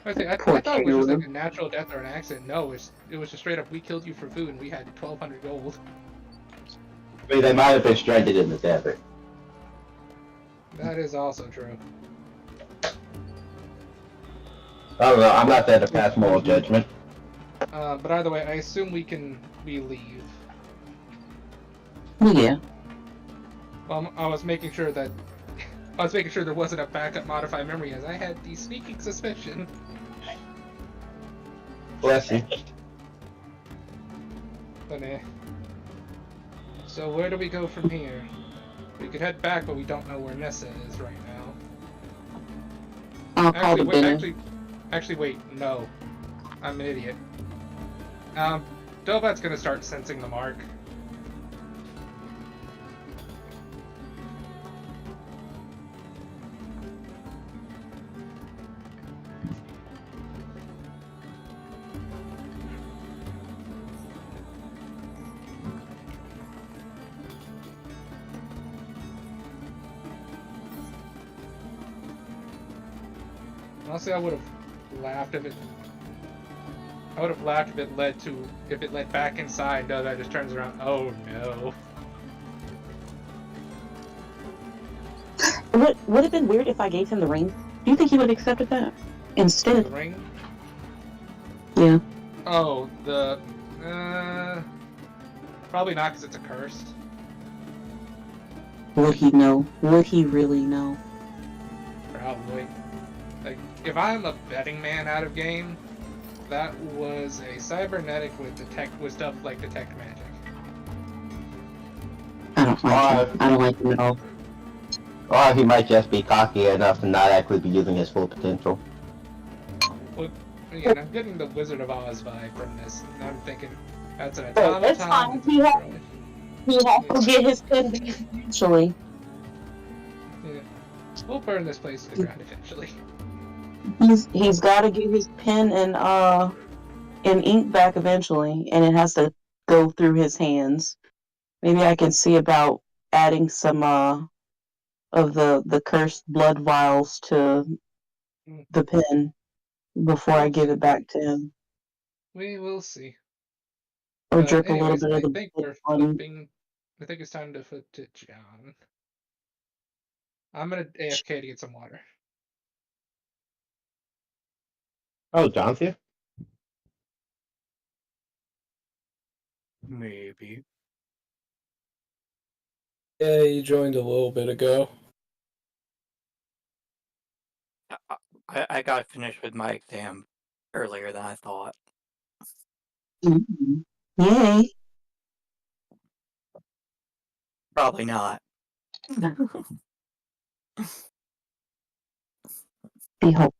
I thought it was just like a natural death or an accident. No, it was just straight up, we killed you for food and we had 1,200 gold. I mean, they might have been stranded in the desert. That is also true. I don't know, I'm not there to pass moral judgment. But either way, I assume we leave. Yeah. Well, I was making sure there wasn't a backup modified memory, as I had the sneaking suspicion. Bless you. But so where do we go from here? We could head back, but we don't know where Nessa is right now. Actually, wait, no. I'm an idiot. Dovat's gonna start sensing the mark. Honestly, I would have laughed if it. I would have laughed if it led back inside. No, that just turns around. Oh no! It would have been weird if I gave him the ring. Do you think he would have accepted that instead? The ring? Yeah. Oh, the probably not, because it's a curse. Would he know? Would he really know? Probably. Like, if I'm a betting man out of game, that was a cybernetic with stuff like detect magic. I don't like him. I don't like him at all. Or he might just be cocky enough to not actually be using his full potential. Well, again, I'm getting the Wizard of Oz vibe from this, and I'm thinking that's an automaton. He has to get his pen back eventually. Yeah. We'll burn this place to the ground eventually. He's got to get his pen and ink back eventually, and it has to go through his hands. Maybe I can see about adding some of the cursed blood vials to the pen before I give it back to him. We will see. Or drip Anyways, a little bit of I think we're on. flipping. I think it's time to flip to John. I'm gonna AFK to get some water. Oh, John's here? Maybe. Yeah, he joined a little bit ago. I got finished with my exam earlier than I thought. Mm-hmm. Yay! Probably not. Be hope.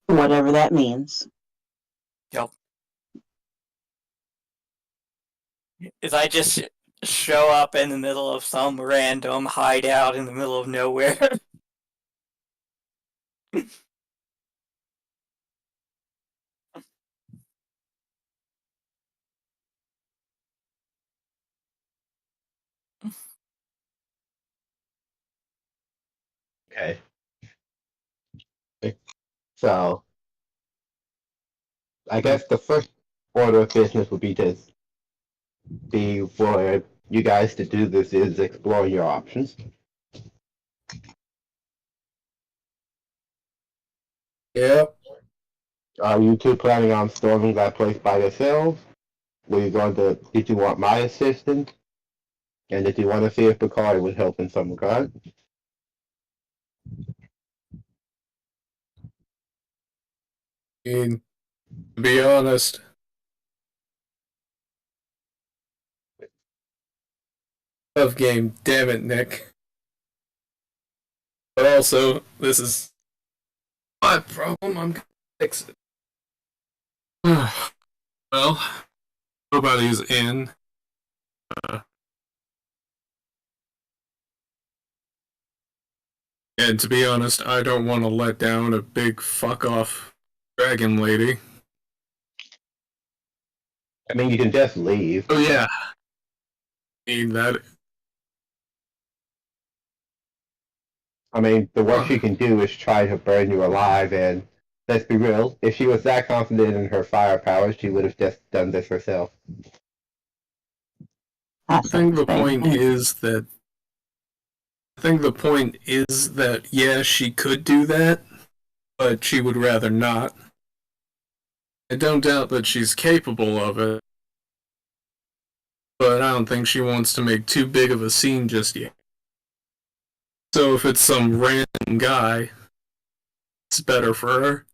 Whatever that means. Yep. If I just show up in the middle of some random hideout in the middle of nowhere. Okay. So, I guess the first order of business would be to see for you guys to do this is explore your options. Yep. Are you two planning on storming that place by yourselves? Did you want my assistance? And did you want to see if Picard would help in some regard? I mean, to be honest, tough game, damn it, Nick. But also, this is my problem, I'm gonna fix it. Well, nobody's in. And to be honest, I don't want to let down a big fuck off dragon lady. I mean, you can just leave. Oh yeah. Need that. I mean, the worst she can do is try to burn you alive, and let's be real, if she was that confident in her firepower, she would have just done this herself. I think the point is that yeah, she could do that, but she would rather not. I don't doubt that she's capable of it, but I don't think she wants to make too big of a scene just yet. So if it's some random guy, it's better for her.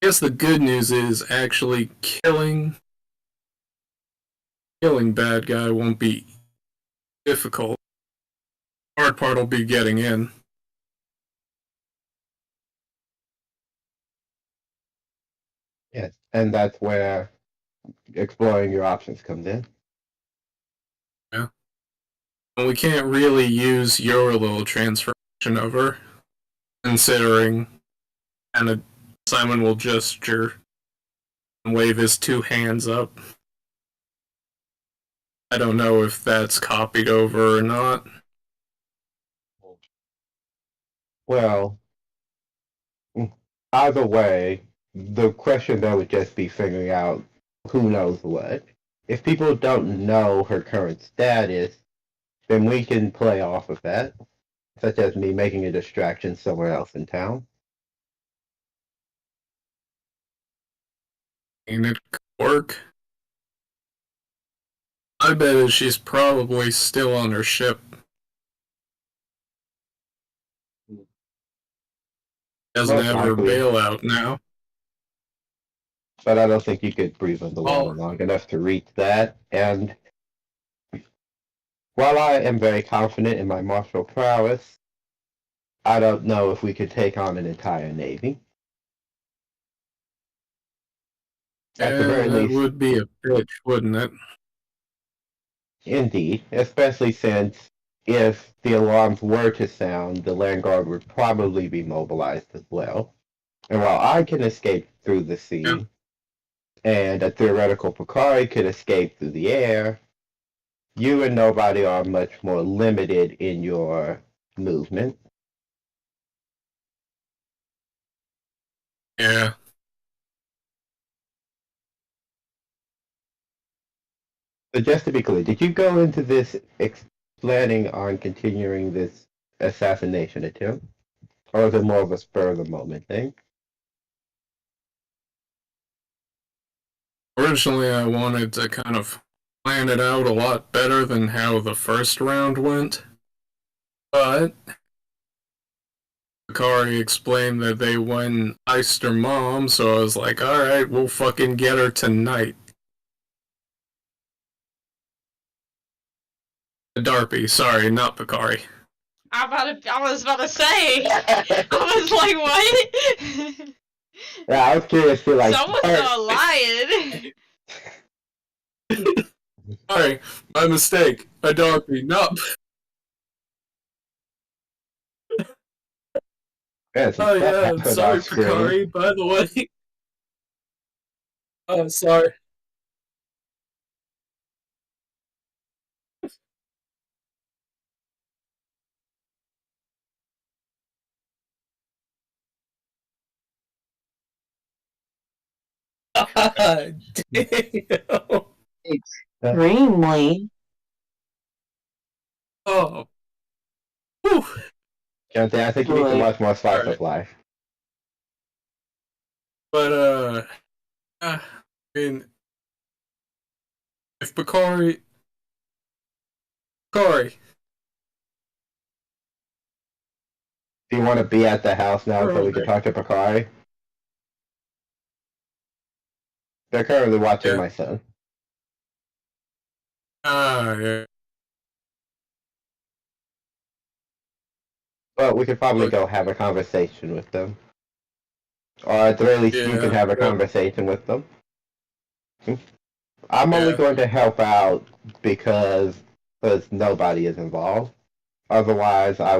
I guess the good news is actually killing bad guy won't be difficult. Hard part will be getting in. Yes, and that's where exploring your options comes in. Yeah. And we can't really use your little transformation of her, considering and Simon will gesture and wave his two hands up. I don't know if that's copied over or not. Well, either way, the question there would just be figuring out who knows what. If people don't know her current status, then we can play off of that, such as me making a distraction somewhere else in town. And it could work. I bet is she's probably still on her ship. Doesn't Most have her likely. bailout now. But I don't think you could breathe underwater long enough to reach that. And while I am very confident in my martial prowess, I don't know if we could take on an entire navy. At the very that least, would be a bitch, wouldn't it? indeed, especially since if the alarms were to sound, the Land Guard would probably be mobilized as well. And while I can escape through the sea, and a theoretical Picari could escape through the air, you and nobody are much more limited in your movement. Yeah. So just to be clear, did you go into this planning on continuing this assassination attempt? Or is it more of a spur of the moment thing? Originally, I wanted to kind of plan it out a lot better than how the first round went. But Akari explained that they went and iced her mom, so I was like, alright, we'll fucking get her tonight. Darpy, sorry, not Picari. I was about to say. I was like, what? Yeah, I was curious too, like, Someone's not lying. Sorry, my mistake. A Darpy, not. yeah, Oh yeah, sorry, Picari, by the way. Oh, sorry. Damn. Extremely. Oh. Whew. Jonathan, I think you need to watch more slice of life. But, I mean, if Picari, Do you want to be at the house now so we can talk to Picari? They're currently watching my son. yeah. But we could probably go have a conversation with them. Or at the very least, you can have a conversation with them. I'm only Yeah. going to help out because nobody is involved. Otherwise, I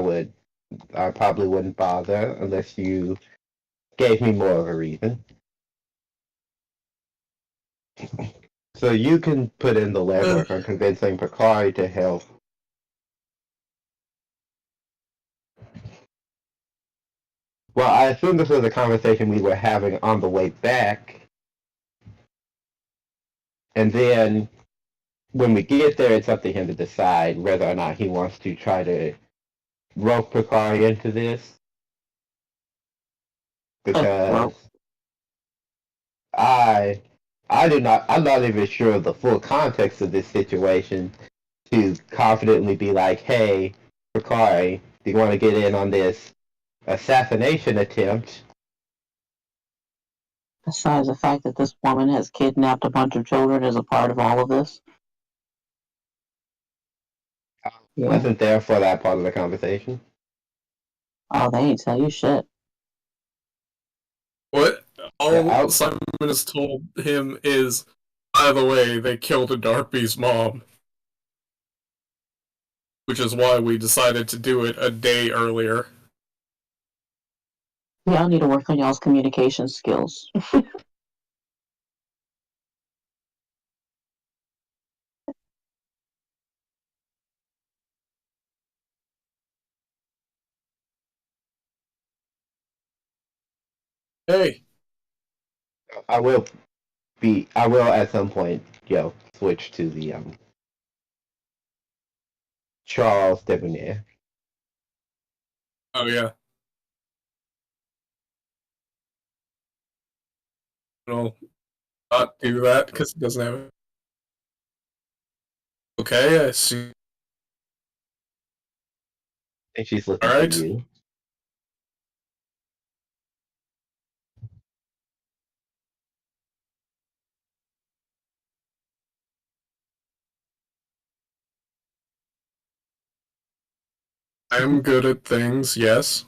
probably wouldn't bother unless you gave me more of a reason. So you can put in the legwork on convincing Picard to help. Well, I assume this was a conversation we were having on the way back, and then when we get there, it's up to him to decide whether or not he wants to try to rope Picard into this. Because I I'm not even sure of the full context of this situation to confidently be like, hey, Picard, do you want to get in on this assassination attempt? Besides the fact that this woman has kidnapped a bunch of children as a part of all of this. I Yeah. wasn't there for that part of the conversation. Oh, they ain't tell you shit. What all Yeah, Simon has told him is, by the way, they killed a Darby's mom. Which is why we decided to do it a day earlier. Y'all need to work on y'all's communication skills. Hey. I will I will at some point, switch to the Charles Debonair. Oh yeah. I'll not do that because it doesn't have it. Okay, I see. And she's looking All for right. you. I'm good at things, yes.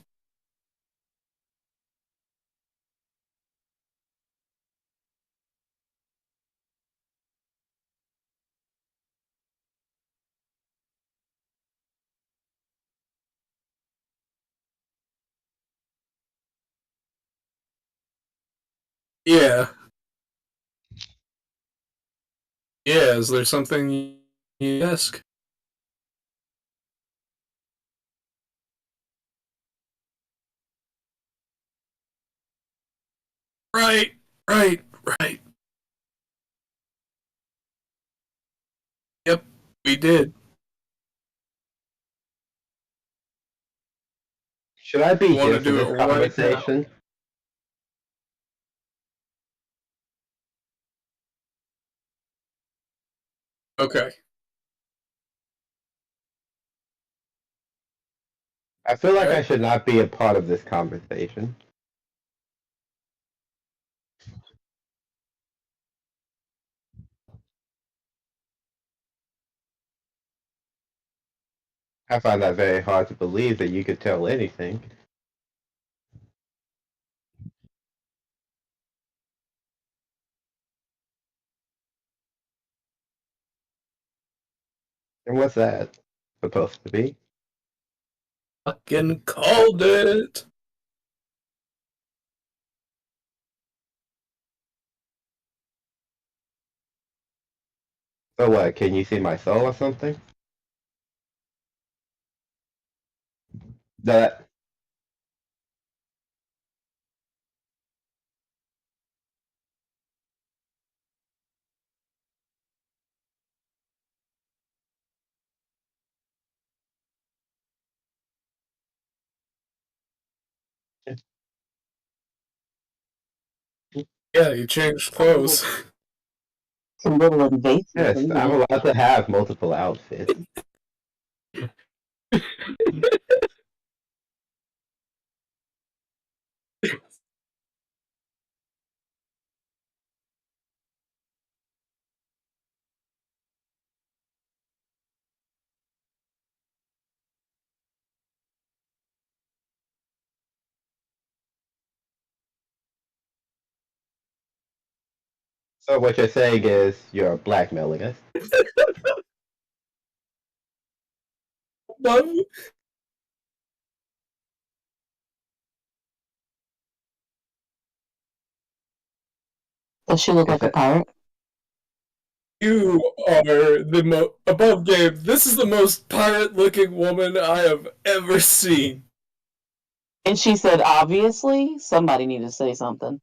Yeah. Yeah, is there something you ask? Right, right, right. Yep, we did. Should I be You want here to for do this it right now? conversation? Okay. I feel like I Okay. should not be a part of this conversation. I find that very hard to believe that you could tell anything. And what's that supposed to be? Fucking called it. So what, can you see my soul or something? That Yeah, you changed clothes. It's a little invasive, yes, isn't I'm it? allowed to have multiple outfits. So what you're saying is you're blackmailing us. No, Does she look Is like a that- pirate? you are the above game. This is the most pirate-looking woman I have ever seen. And she said, obviously, somebody needs to say something.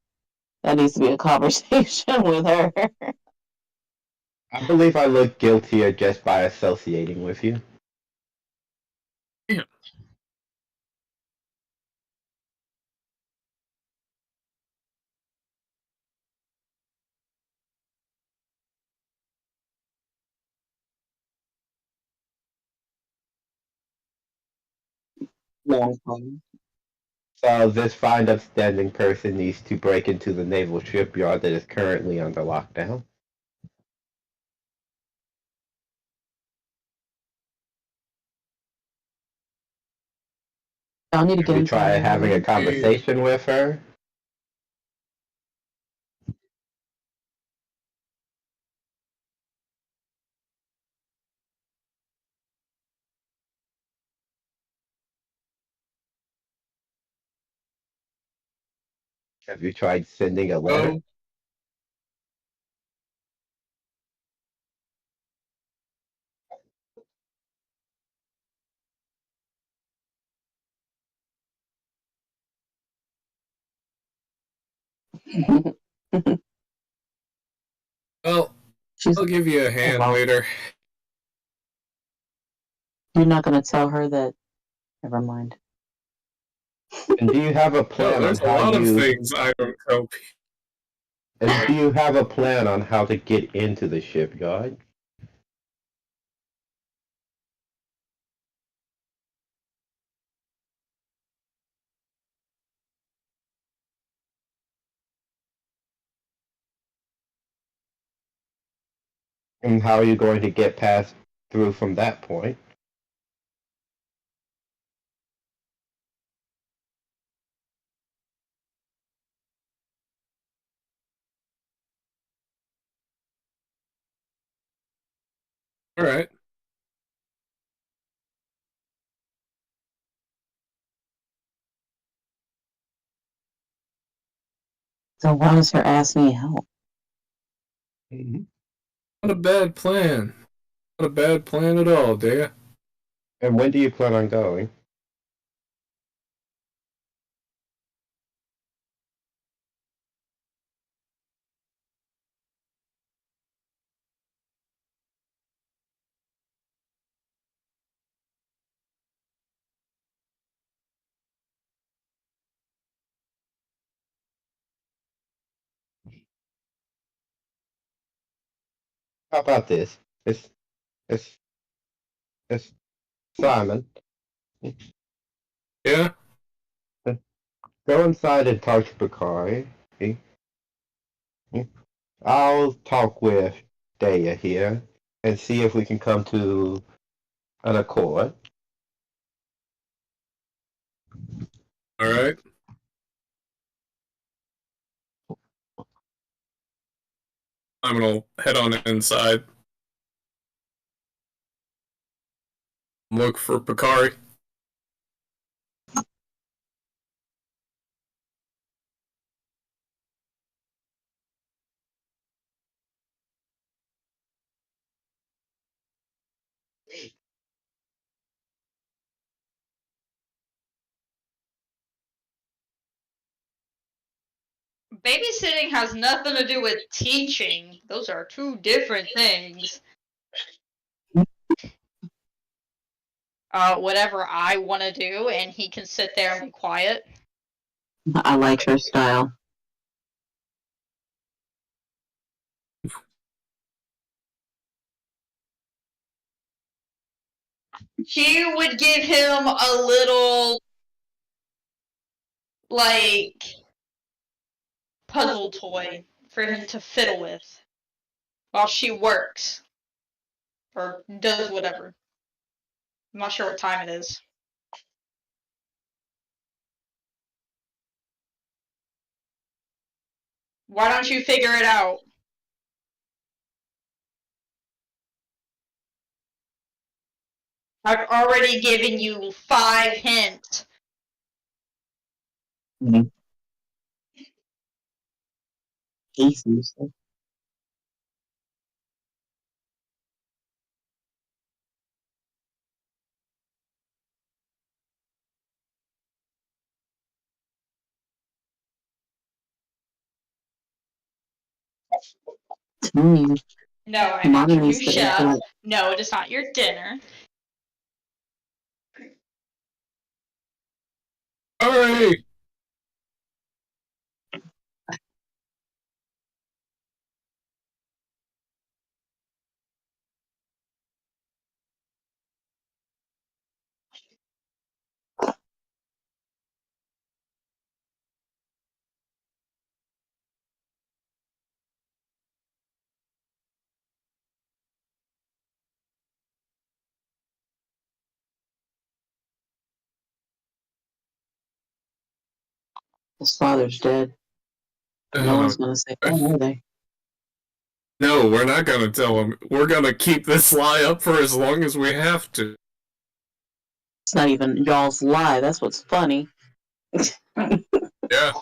That needs to be a conversation with her. I believe I look guiltier just by associating with you. Yeah. Long time. So this fine upstanding person needs to break into the naval shipyard that is currently under lockdown. Y'all need to Should get we inside try there. having a conversation with her? Have you tried sending a letter? Oh, well, She's, I'll give you a hand well, later. you're not going to tell her that. Never mind. And do you have a No, plan on there's a how lot of you things I don't tell people. and do you have a plan on how to get into the shipyard? And how are you going to get past through from that point? All right. So why does her ask me help? Not a bad plan. Not a bad plan at all, dear. And when do you plan on going? How about this? It's it's it's Simon. Yeah? Go inside and talk to Bakari. Okay? I'll talk with Daya here and see if we can come to an accord. All right. I'm gonna head on inside. Look for Bakari. Babysitting has nothing to do with teaching. Those are two different things. Whatever I want to do, and he can sit there and be quiet. I like her style. She would give him a little, like, puzzle toy for him to fiddle with while she works. Or does whatever. I'm not sure what time it is. Why don't you figure it out? I've already given you 5 hints. Cases. No, I Mom need you needs to to shut act up. like No, it is not your dinner. Alright! his father's dead. No one's gonna say, "Oh, are they?" No, we're not gonna tell him. We're gonna keep this lie up for as long as we have to. It's not even y'all's lie. That's what's funny. Yeah.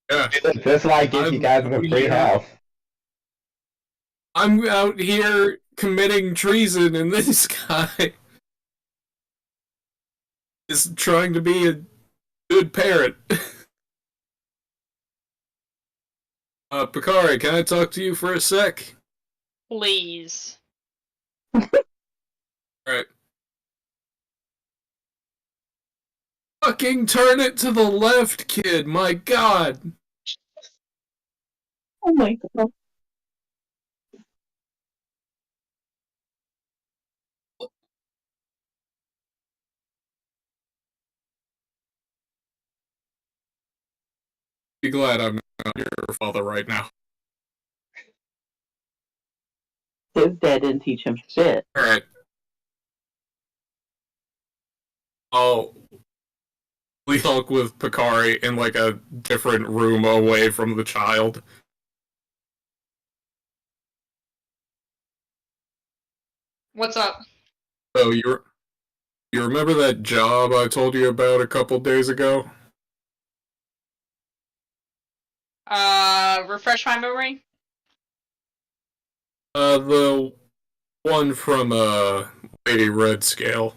Yeah. This lie gives you guys a free house. I'm out here committing treason, and this guy is trying to be a good parent. Picari, can I talk to you for a sec? Please. Alright. Fucking turn it to the left, kid, my god! Oh my god. Be glad I'm not your father right now. His dad didn't teach him shit. Alright. I'll talk with Picari in like a different room away from the child. What's up? So you remember that job I told you about a couple days ago? Refresh my memory? The one from Lady Red Scale.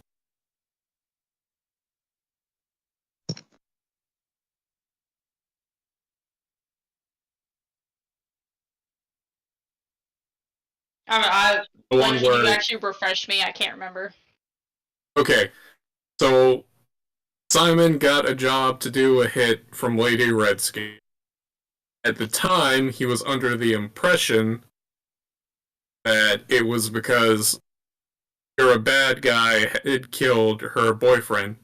Can one you where actually refresh me? I can't remember. Okay, so Simon got a job to do a hit from Lady Red Scale. At the time, he was under the impression that it was because you're a bad guy had killed her boyfriend.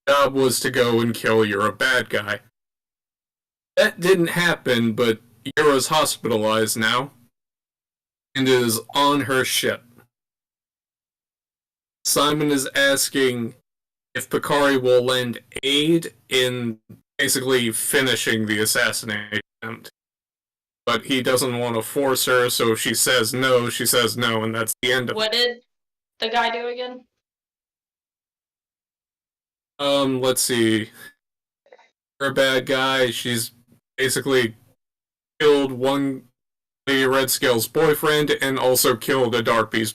Job was to go and kill you're a bad guy. That didn't happen, but Yura's hospitalized now and is on her ship. Simon is asking if Picari will lend aid in basically finishing the assassination attempt. But he doesn't want to force her, so if she says no, she says no, and that's the end of it. What did the guy do again? Let's see. You're a bad guy. She's basically killed one Lady Red Scale's boyfriend and also killed a Darkbeast.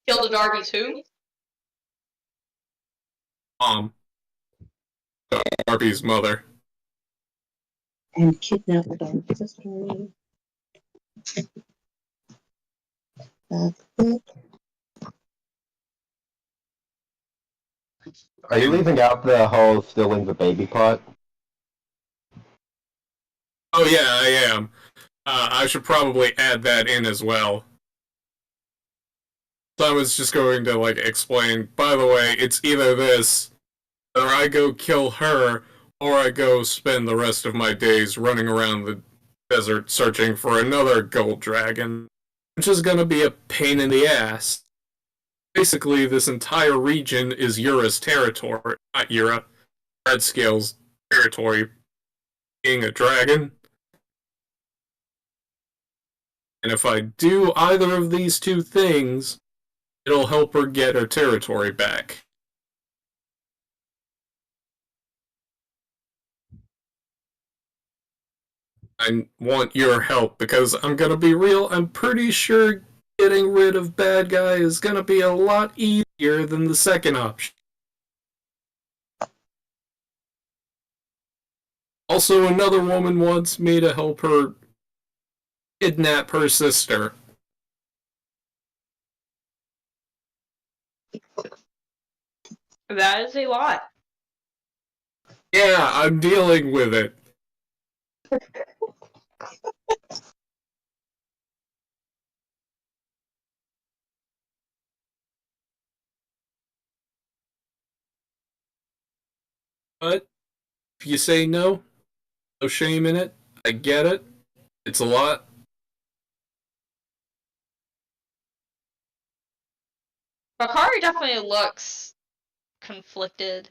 Killed the Darby's who? Darby's mother. And kidnapped our sister. That's it. Are you leaving out the whole stealing the baby part? Oh yeah, I am. I should probably add that in as well. So I was just going to like explain, by the way, it's either this, or I go kill her, or I go spend the rest of my days running around the desert searching for another gold dragon, which is gonna be a pain in the ass. Basically, this entire region is Yura's territory, not Yura, Red Scale's territory, being a dragon. And if I do either of these two things, it'll help her get her territory back. I want your help because I'm gonna be real, I'm pretty sure getting rid of bad guy is gonna be a lot easier than the second option. Also, another woman wants me to help her kidnap her sister. That is a lot. Yeah, I'm dealing with it. But if you say no, no shame in it. I get it. It's a lot. Bakari definitely looks conflicted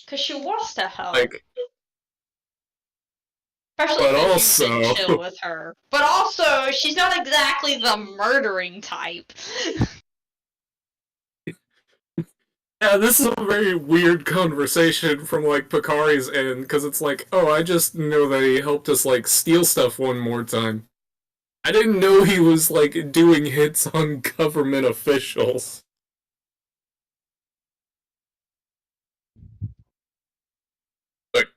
because she wants to help. Like, Especially but because you've been also, chill with her. But also, she's not exactly the murdering type. yeah, this is a very weird conversation from like Picari's end because it's like, oh, I just know that he helped us like steal stuff one more time. I didn't know he was like doing hits on government officials. Like,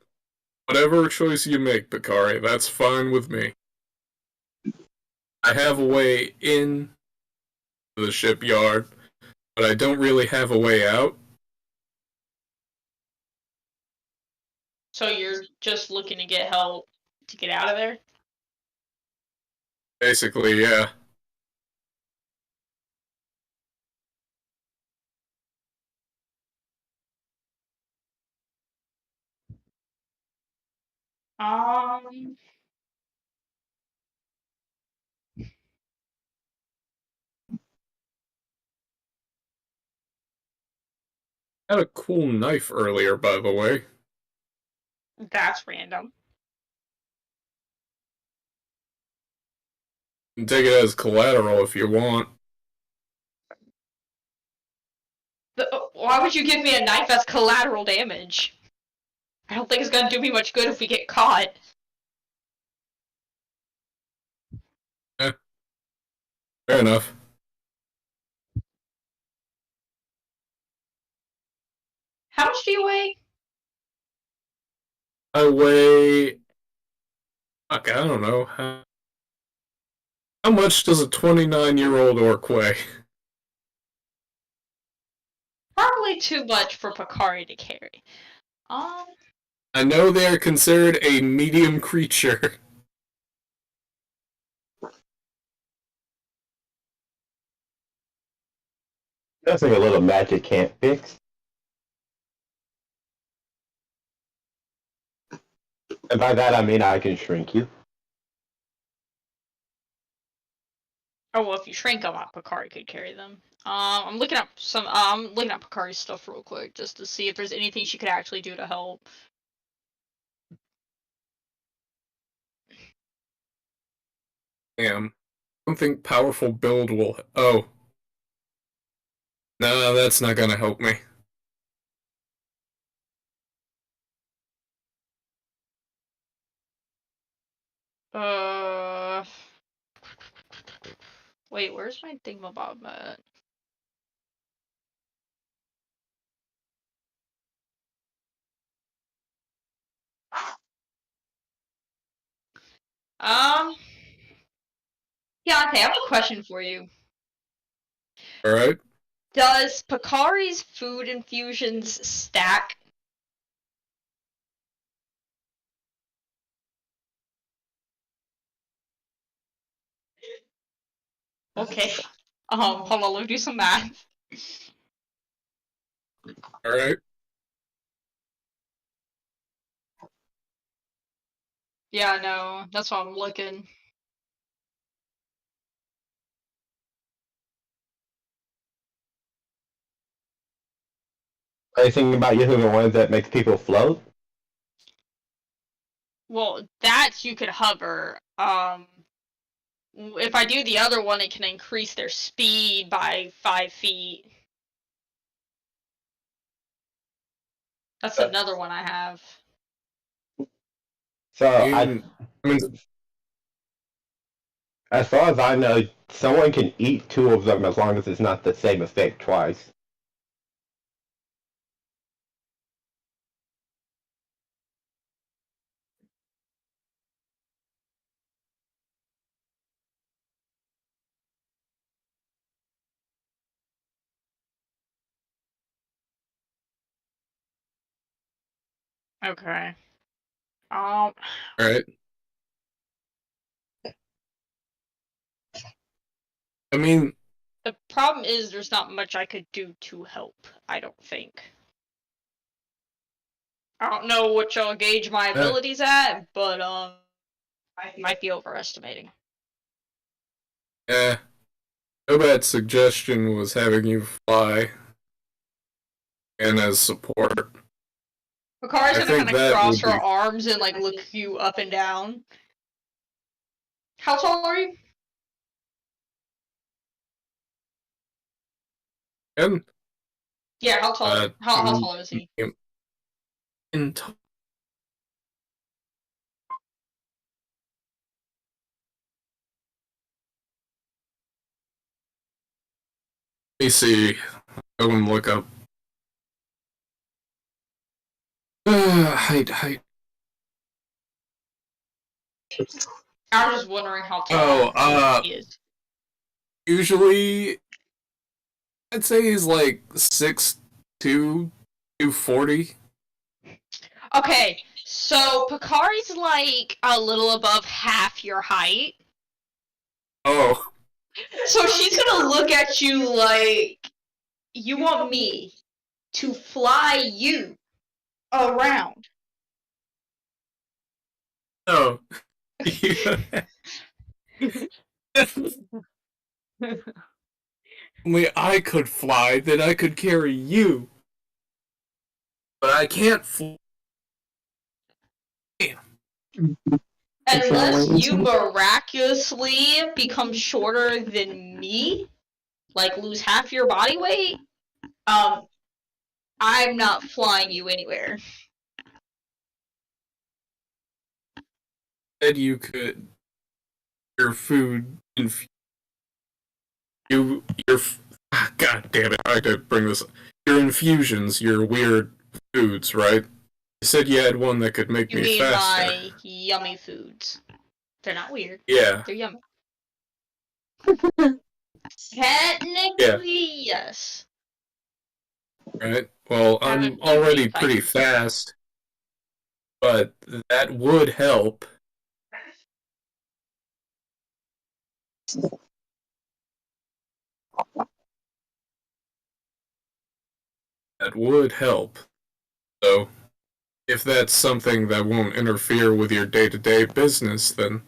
whatever choice you make, Picari, that's fine with me. I have a way in the shipyard, but I don't really have a way out. So you're just looking to get help to get out of there? Basically, yeah. Um, Had a cool knife earlier, by the way. that's random. You can take it as collateral if you want. Why would you give me a knife as collateral damage? I don't think it's gonna do me much good if we get caught. Eh, fair enough. How much do you weigh? I weigh... Fuck, I don't know. How much does a 29-year-old orc weigh? Probably too much for Picari to carry. I know they are considered a medium creature. Nothing a little magic can't fix. And by that I mean I can shrink you. Oh well, if you shrink them, Picari could carry them. I'm looking up I'm looking at Picari's stuff real quick just to see if there's anything she could actually do to help. Damn. I don't think powerful build will... Oh. No, that's not gonna help me. Wait, where's my thingamabob at? Yeah, okay, I have a question for you. Alright. Does Picari's food infusions stack? Okay. Hold on, let me do some math. Alright. Yeah, no, that's what I'm looking. Anything about you who are the ones that makes people float? Well, that you could hover. if I do the other one, it can increase their speed by 5 feet. That's another one I have. So I mean, as far as I know, someone can eat two of them as long as it's not the same effect twice. Okay. right. I mean, The problem is there's not much I could do to help, I don't think. I don't know what y'all gauge my abilities at, but I might be overestimating. Nobat's suggestion was having you fly and as support. Makari's gonna kind of that cross would her be- arms and like look you up and down. How tall are you? And Yeah, how tall? How tall is he? in Let me see. Go and look up. Height. I was just wondering how tall he is. Usually, I'd say he's like 6'2", 240. Okay, so Pakari's like a little above half your height. Oh. So she's gonna look at you like, you want me to fly you around. Oh. Only I could fly, then I could carry you. But I can't fly. Unless you miraculously become shorter than me, like lose half your body weight, I'm not flying you anywhere. Said you could your food your God damn it, I could bring this your infusions, your weird foods, right? You said you had one that could make You me mean faster. my yummy foods. They're not weird. Yeah. They're yummy. Technically, yes. Right? Well, I'm already pretty fast, but that would help. That would help. So, if that's something that won't interfere with your day-to-day business, then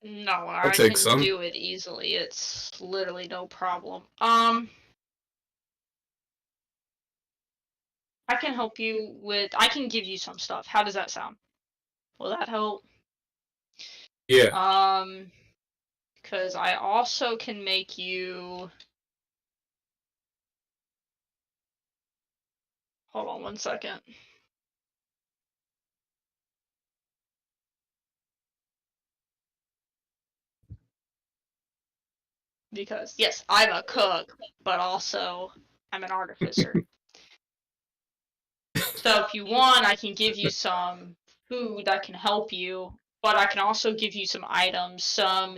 No, I'll I take can some. do it easily. It's literally no problem. I can help you with. I can give you some stuff. How does that sound? Will that help? Yeah. Because I also can make you. Hold on 1 second. Because, yes, I'm a cook, but also I'm an artificer. So if you want, I can give you some food that can help you, but I can also give you some items. Some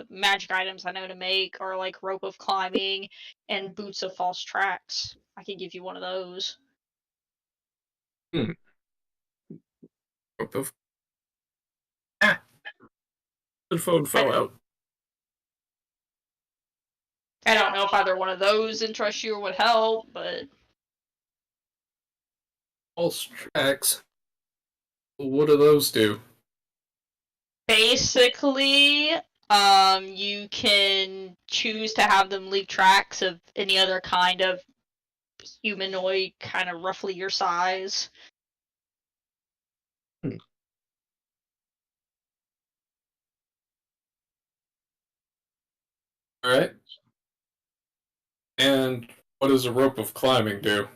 magic items I know to make are like rope of climbing and boots of false tracks. I can give you one of those. What the the phone fell out. I don't know if either one of those interest you or would help, but False tracks. What do those do? basically, you can choose to have them leave tracks of any other kind of humanoid, kind of roughly your size. Alright. And what does a rope of climbing do?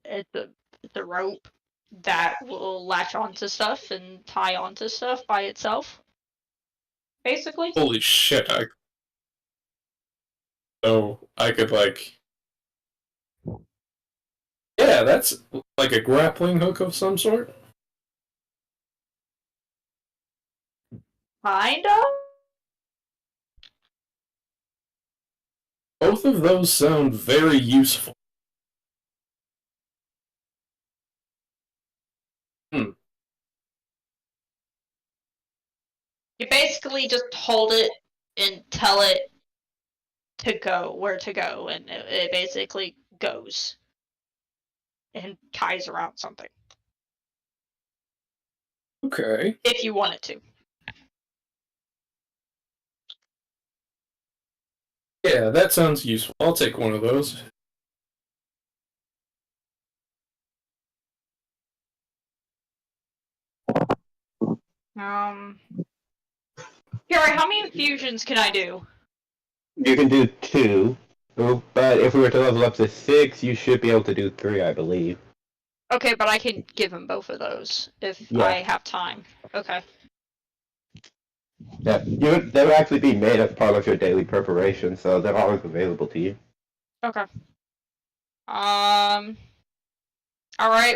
It's a rope that will latch onto stuff and tie onto stuff by itself. Basically. Holy shit, I could like... Yeah, that's like a grappling hook of some sort? Kind of? Both of those sound very useful. You basically just hold it and tell it to go where to go, and it basically goes and ties around something. Okay. If you want it to. Yeah, that sounds useful. I'll take one of those. Gary, how many infusions can I do? You can do 2, but if we were to level up to 6, you should be able to do 3, I believe. Okay, but I can give him both of those if I have time. Okay. Yeah, they'll actually be made as part of your daily preparation, so they're always available to you. Okay. Alright,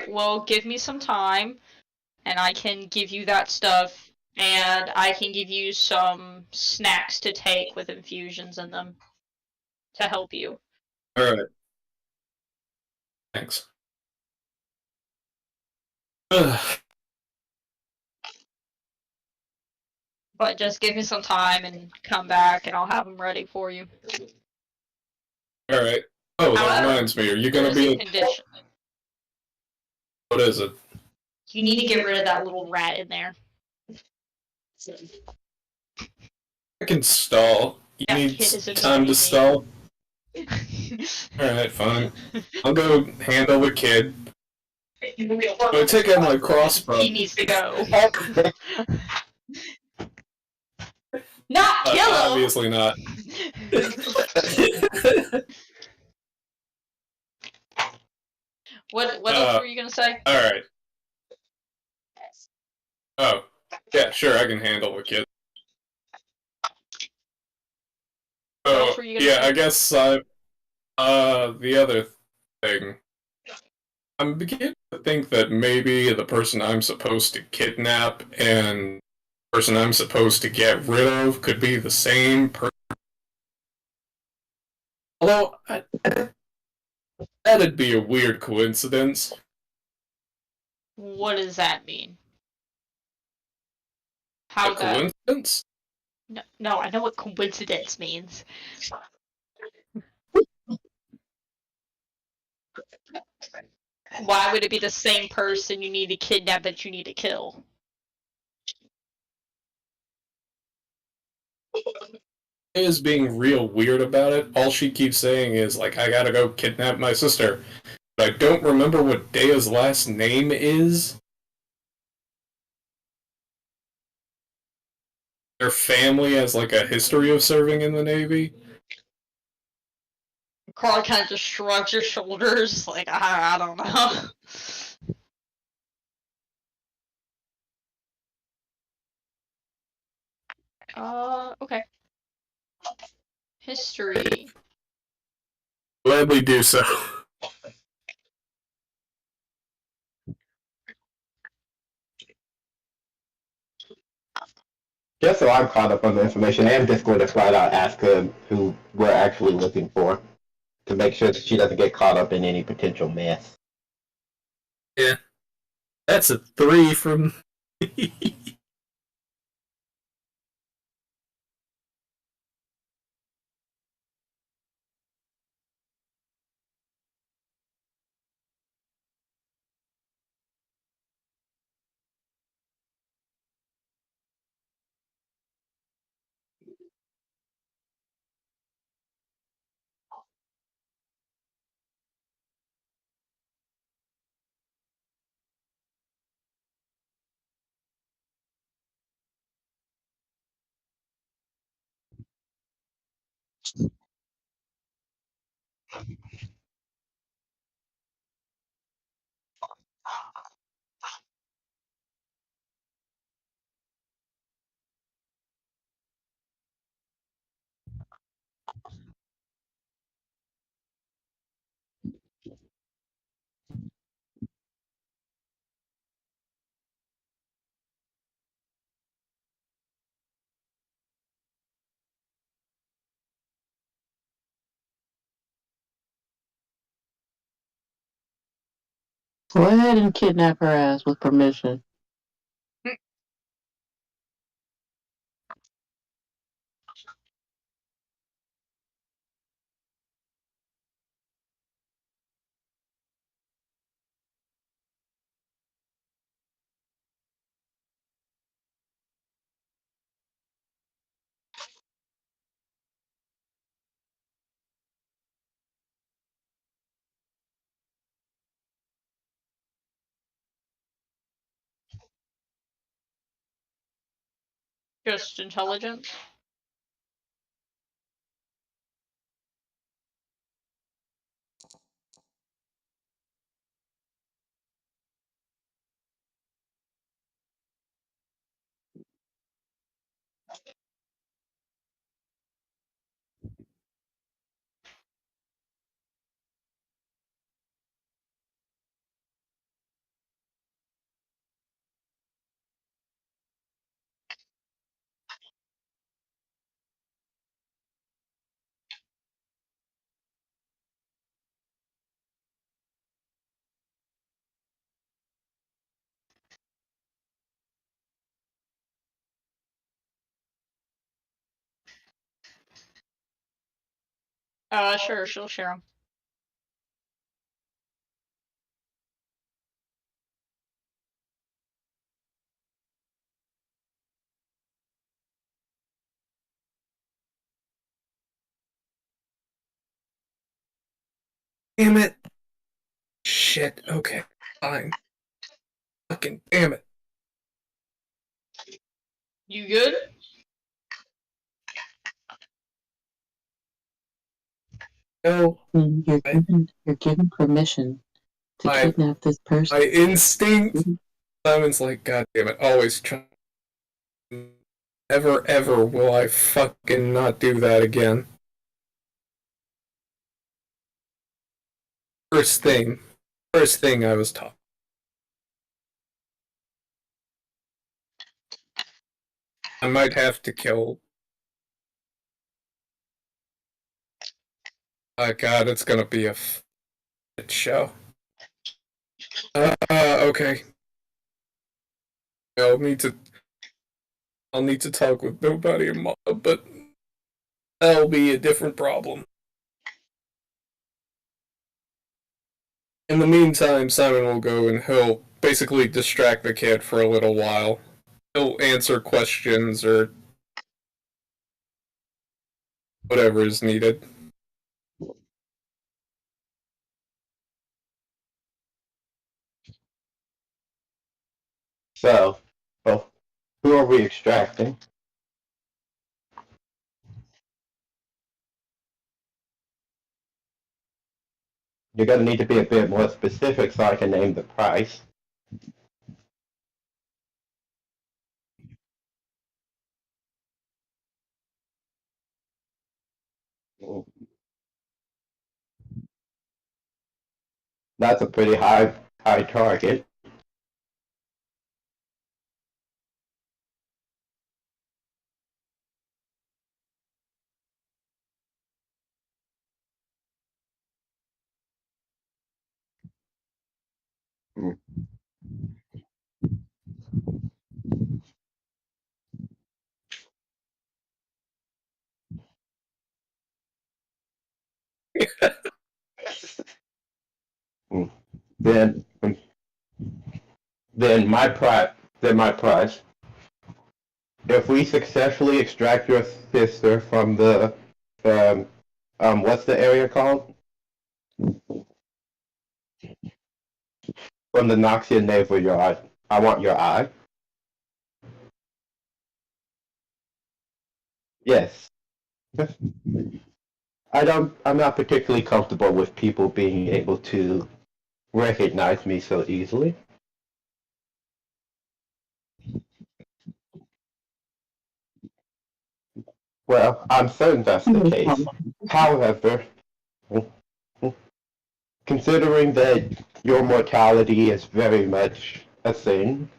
well, give me some time, and I can give you that stuff, and I can give you some snacks to take with infusions in them to help you. Alright. Thanks. Ugh. But just give me some time and come back, and I'll have them ready for you. Alright. Oh, that However, reminds me, are you gonna there's be a condition. What is it? You need to get rid of that little rat in there. I can stall. You That need kid is time to annoying stall? me. Alright, fine. I'll go handle the kid. I'll take out my crossbow. He needs to go. Not kill him! Obviously not. What else were you gonna say? Alright. Oh. Yeah, sure, I can handle the kid. What else Oh, were you gonna yeah, say? I guess the other thing. I'm beginning to think that maybe the person I'm supposed to kidnap and the person I'm supposed to get rid of could be the same person. Although, that'd be a weird coincidence. What does that mean? A How that? coincidence? No, I know what coincidence means. Why would it be the same person you need to kidnap that you need to kill? Is being real weird about it. All she keeps saying is, like, I gotta go kidnap my sister. But I don't remember what Dea's last name is. Their family has, like, a history of serving in the Navy. Carl kind of just shrugs her shoulders, like, I don't know. Okay. History. Gladly do so. Just so I'm caught up on the information, I am just going to flat out ask her who we're actually looking for to make sure that she doesn't get caught up in any potential mess. Yeah. That's a 3 from... Go ahead and kidnap her ass with permission. Just intelligence. Sure, she'll share them. Damn it. Shit. Okay. Fine. Fucking damn it. You good? No. You're given permission to kidnap this person. My instinct. Simon's like, God damn it. Always try. Ever, ever will I fucking not do that again. First thing I was taught. I might have to kill. Oh God, it's gonna be a shit show. Okay. I'll need to talk with nobody and Mama, but that'll be a different problem. In the meantime, Simon will go and he'll basically distract the kid for a little while. He'll answer questions or whatever is needed. So, well, who are we extracting? You're going to need to be a bit more specific so I can name the price. That's a pretty high target. Then my price. If we successfully extract your sister from the what's the area called? From the Noxian navel yard. I want your eye. Yes. I'm not particularly comfortable with people being able to recognize me so easily. Well, I'm certain that's the case. However, considering that your mortality is very much a thing,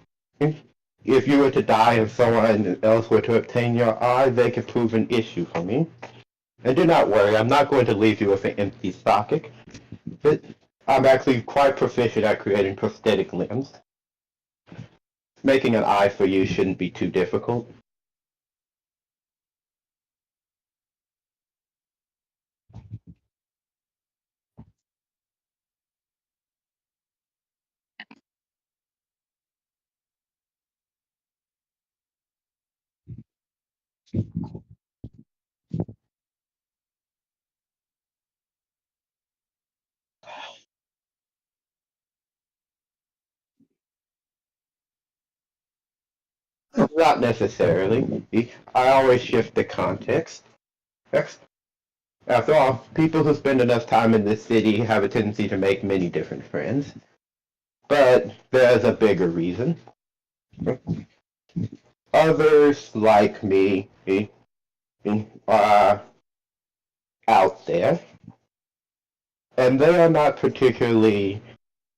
if you were to die and someone else were to obtain your eye, they could prove an issue for me. And do not worry, I'm not going to leave you with an empty socket. But I'm actually quite proficient at creating prosthetic limbs. Making an eye for you shouldn't be too difficult. Not necessarily. I always shift the context. After all, people who spend enough time in this city have a tendency to make many different friends. But there's a bigger reason. Others, like me, are out there, and they are not particularly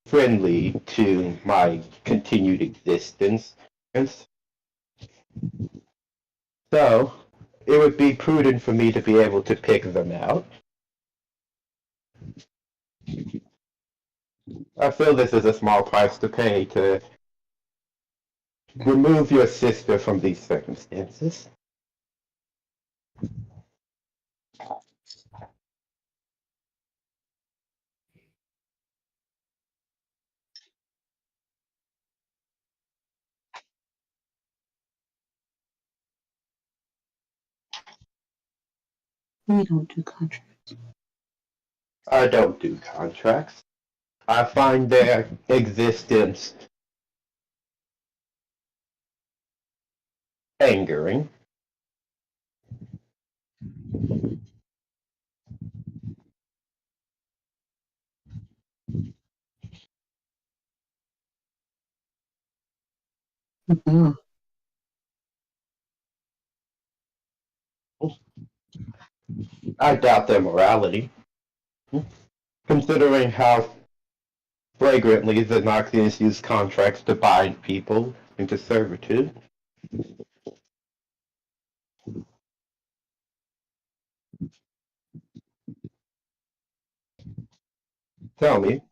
friendly to my continued existence. And so, it would be prudent for me to be able to pick them out. I feel this is a small price to pay to remove your sister from these circumstances. We don't do contracts. I don't do contracts. I find their existence angering. Mm-hmm. I doubt their morality, considering how flagrantly the Noxians use contracts to bind people into servitude. Tell me,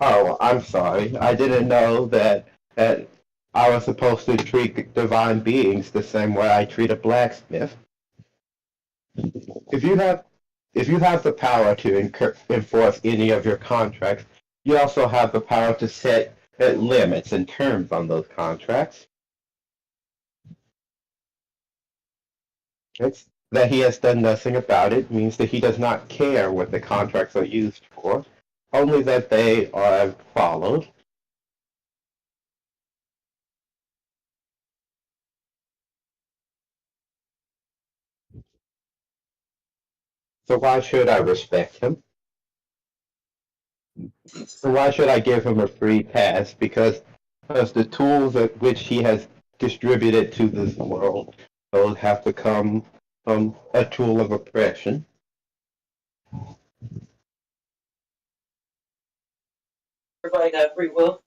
oh, I'm sorry. I didn't know that I was supposed to treat divine beings the same way I treat a blacksmith. If you have if you have the power to enforce any of your contracts, you also have the power to set limits and terms on those contracts. It's that he has done nothing about it means that he does not care what the contracts are used for, only that they are followed. So why should I respect him? So why should I give him a free pass? Because the tools at which he has distributed to this world, those have become a tool of oppression. Everybody got free will.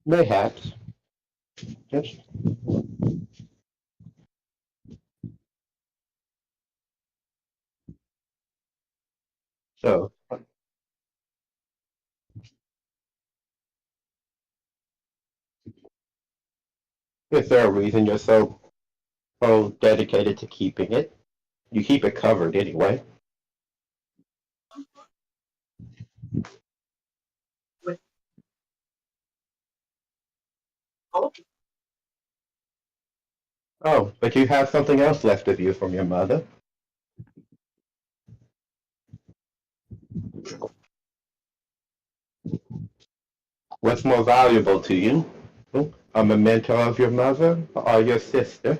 Mayhaps. Yes. So, is there a reason you're so dedicated to keeping it? You keep it covered anyway. Oh, but you have something else left of you from your mother. What's more valuable to you? A memento of your mother or your sister?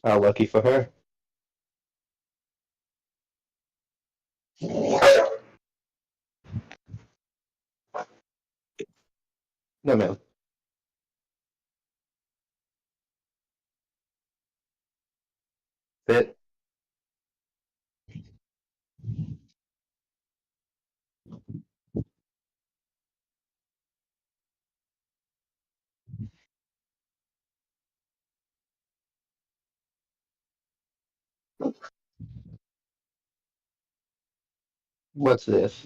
How lucky for her. No, ma'am. Sit. What's this?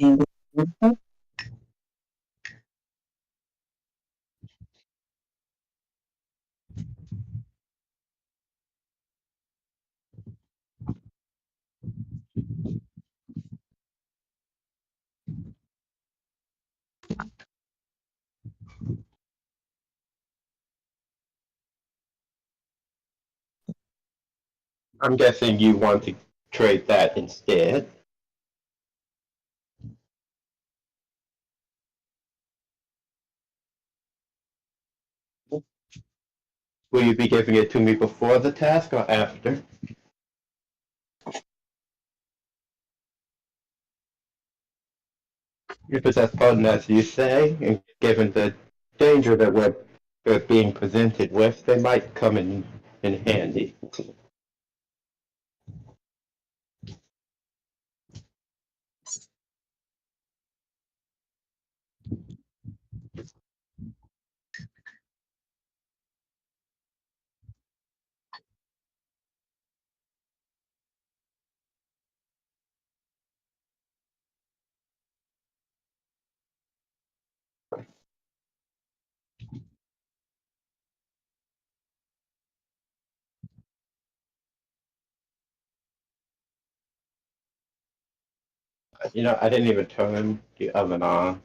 I'm guessing you want to trade that instead. Will you be giving it to me before the task or after? If it's as fun as you say, and given the danger that we're being presented with, they might come in handy. You know, I didn't even turn the oven on.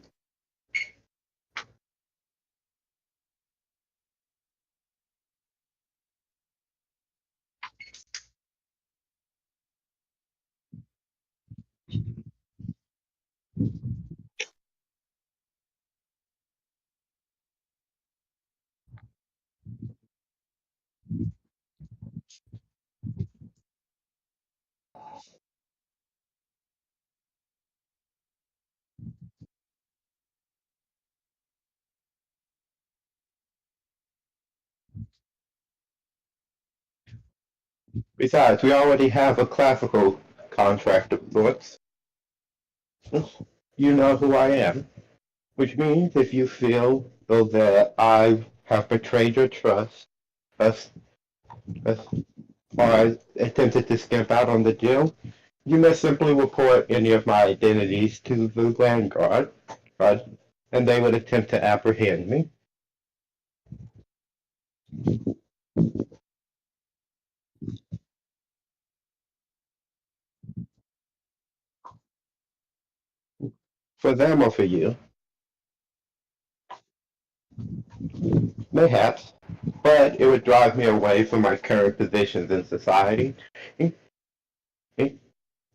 Besides, we already have a classical contract of sorts. You know who I am, which means if you feel though that I have betrayed your trust, as, as far as attempted to skimp out on the deal, you may simply report any of my identities to the Vanguard, right? And they would attempt to apprehend me. For them or for you, mayhaps, but it would drive me away from my current positions in society.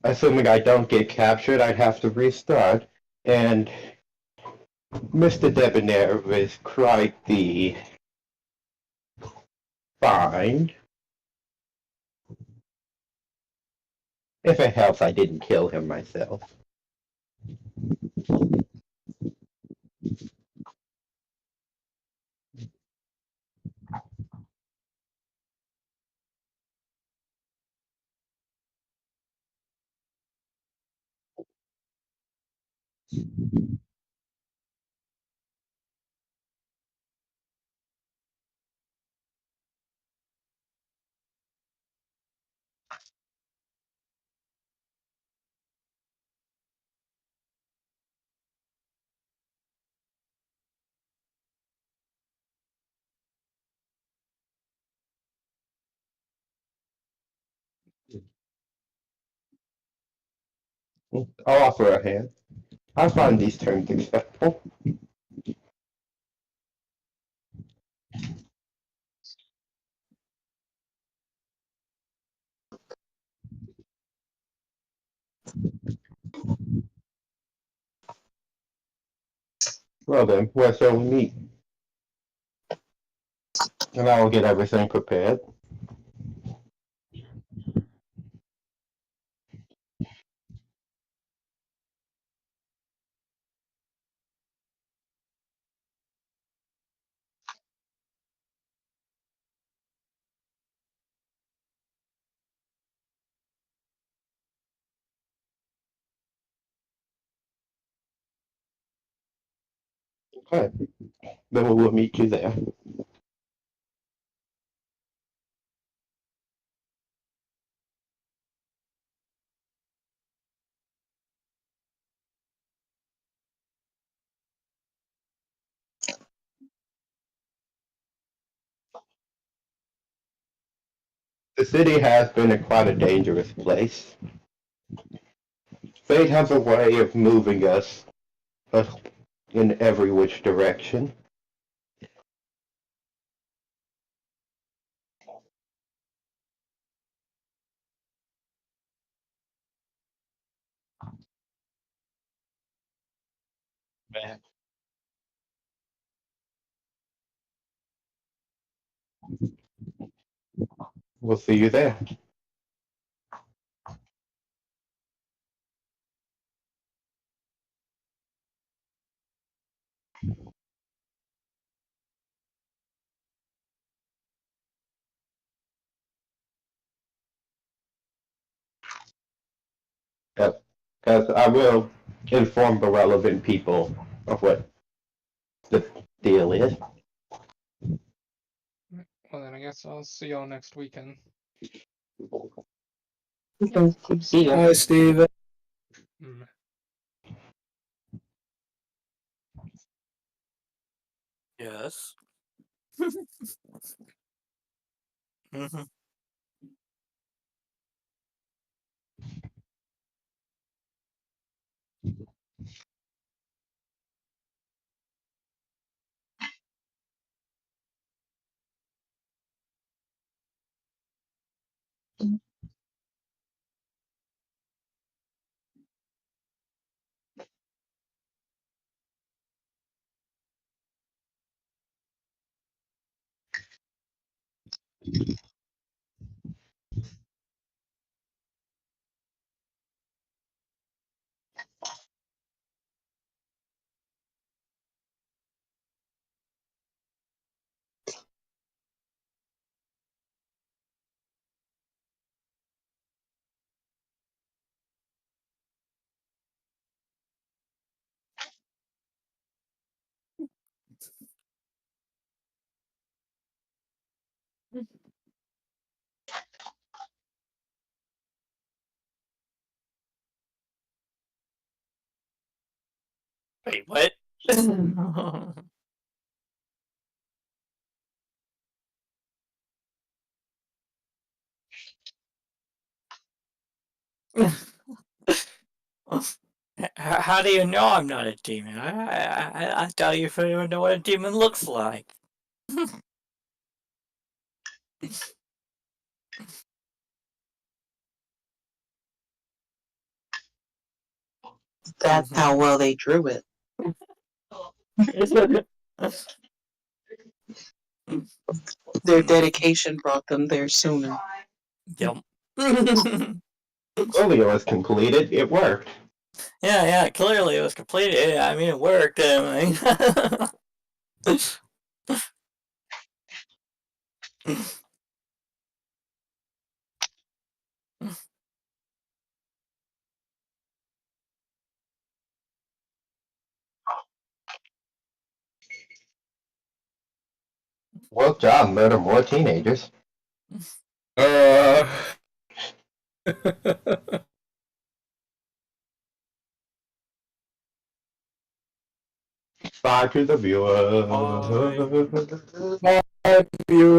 Assuming I don't get captured, I'd have to restart, and Mr. Debonair was quite the find. If it helps, I didn't kill him myself. I'll offer a hand. I find these terms acceptable. Well then, where shall we meet? And I will get everything prepared. Okay. Then we will meet you there. The city has been quite a dangerous place. Fate has a way of moving us in every which direction. We'll see you there. Yep. Because I will inform the relevant people of what the deal is. Well, then I guess I'll see y'all next weekend. See ya. Hi, Steve. Mm. Yes. hmm Wait, what? How do you know I'm not a demon? I doubt you even know what a demon looks like. That's how well they drew it. Their dedication brought them there sooner. Yep. Clearly it was completed. It worked. Yeah, clearly it was completed. I mean, it worked. I mean. Well, job, murder more teenagers. Bye to the viewers. Bye, viewers.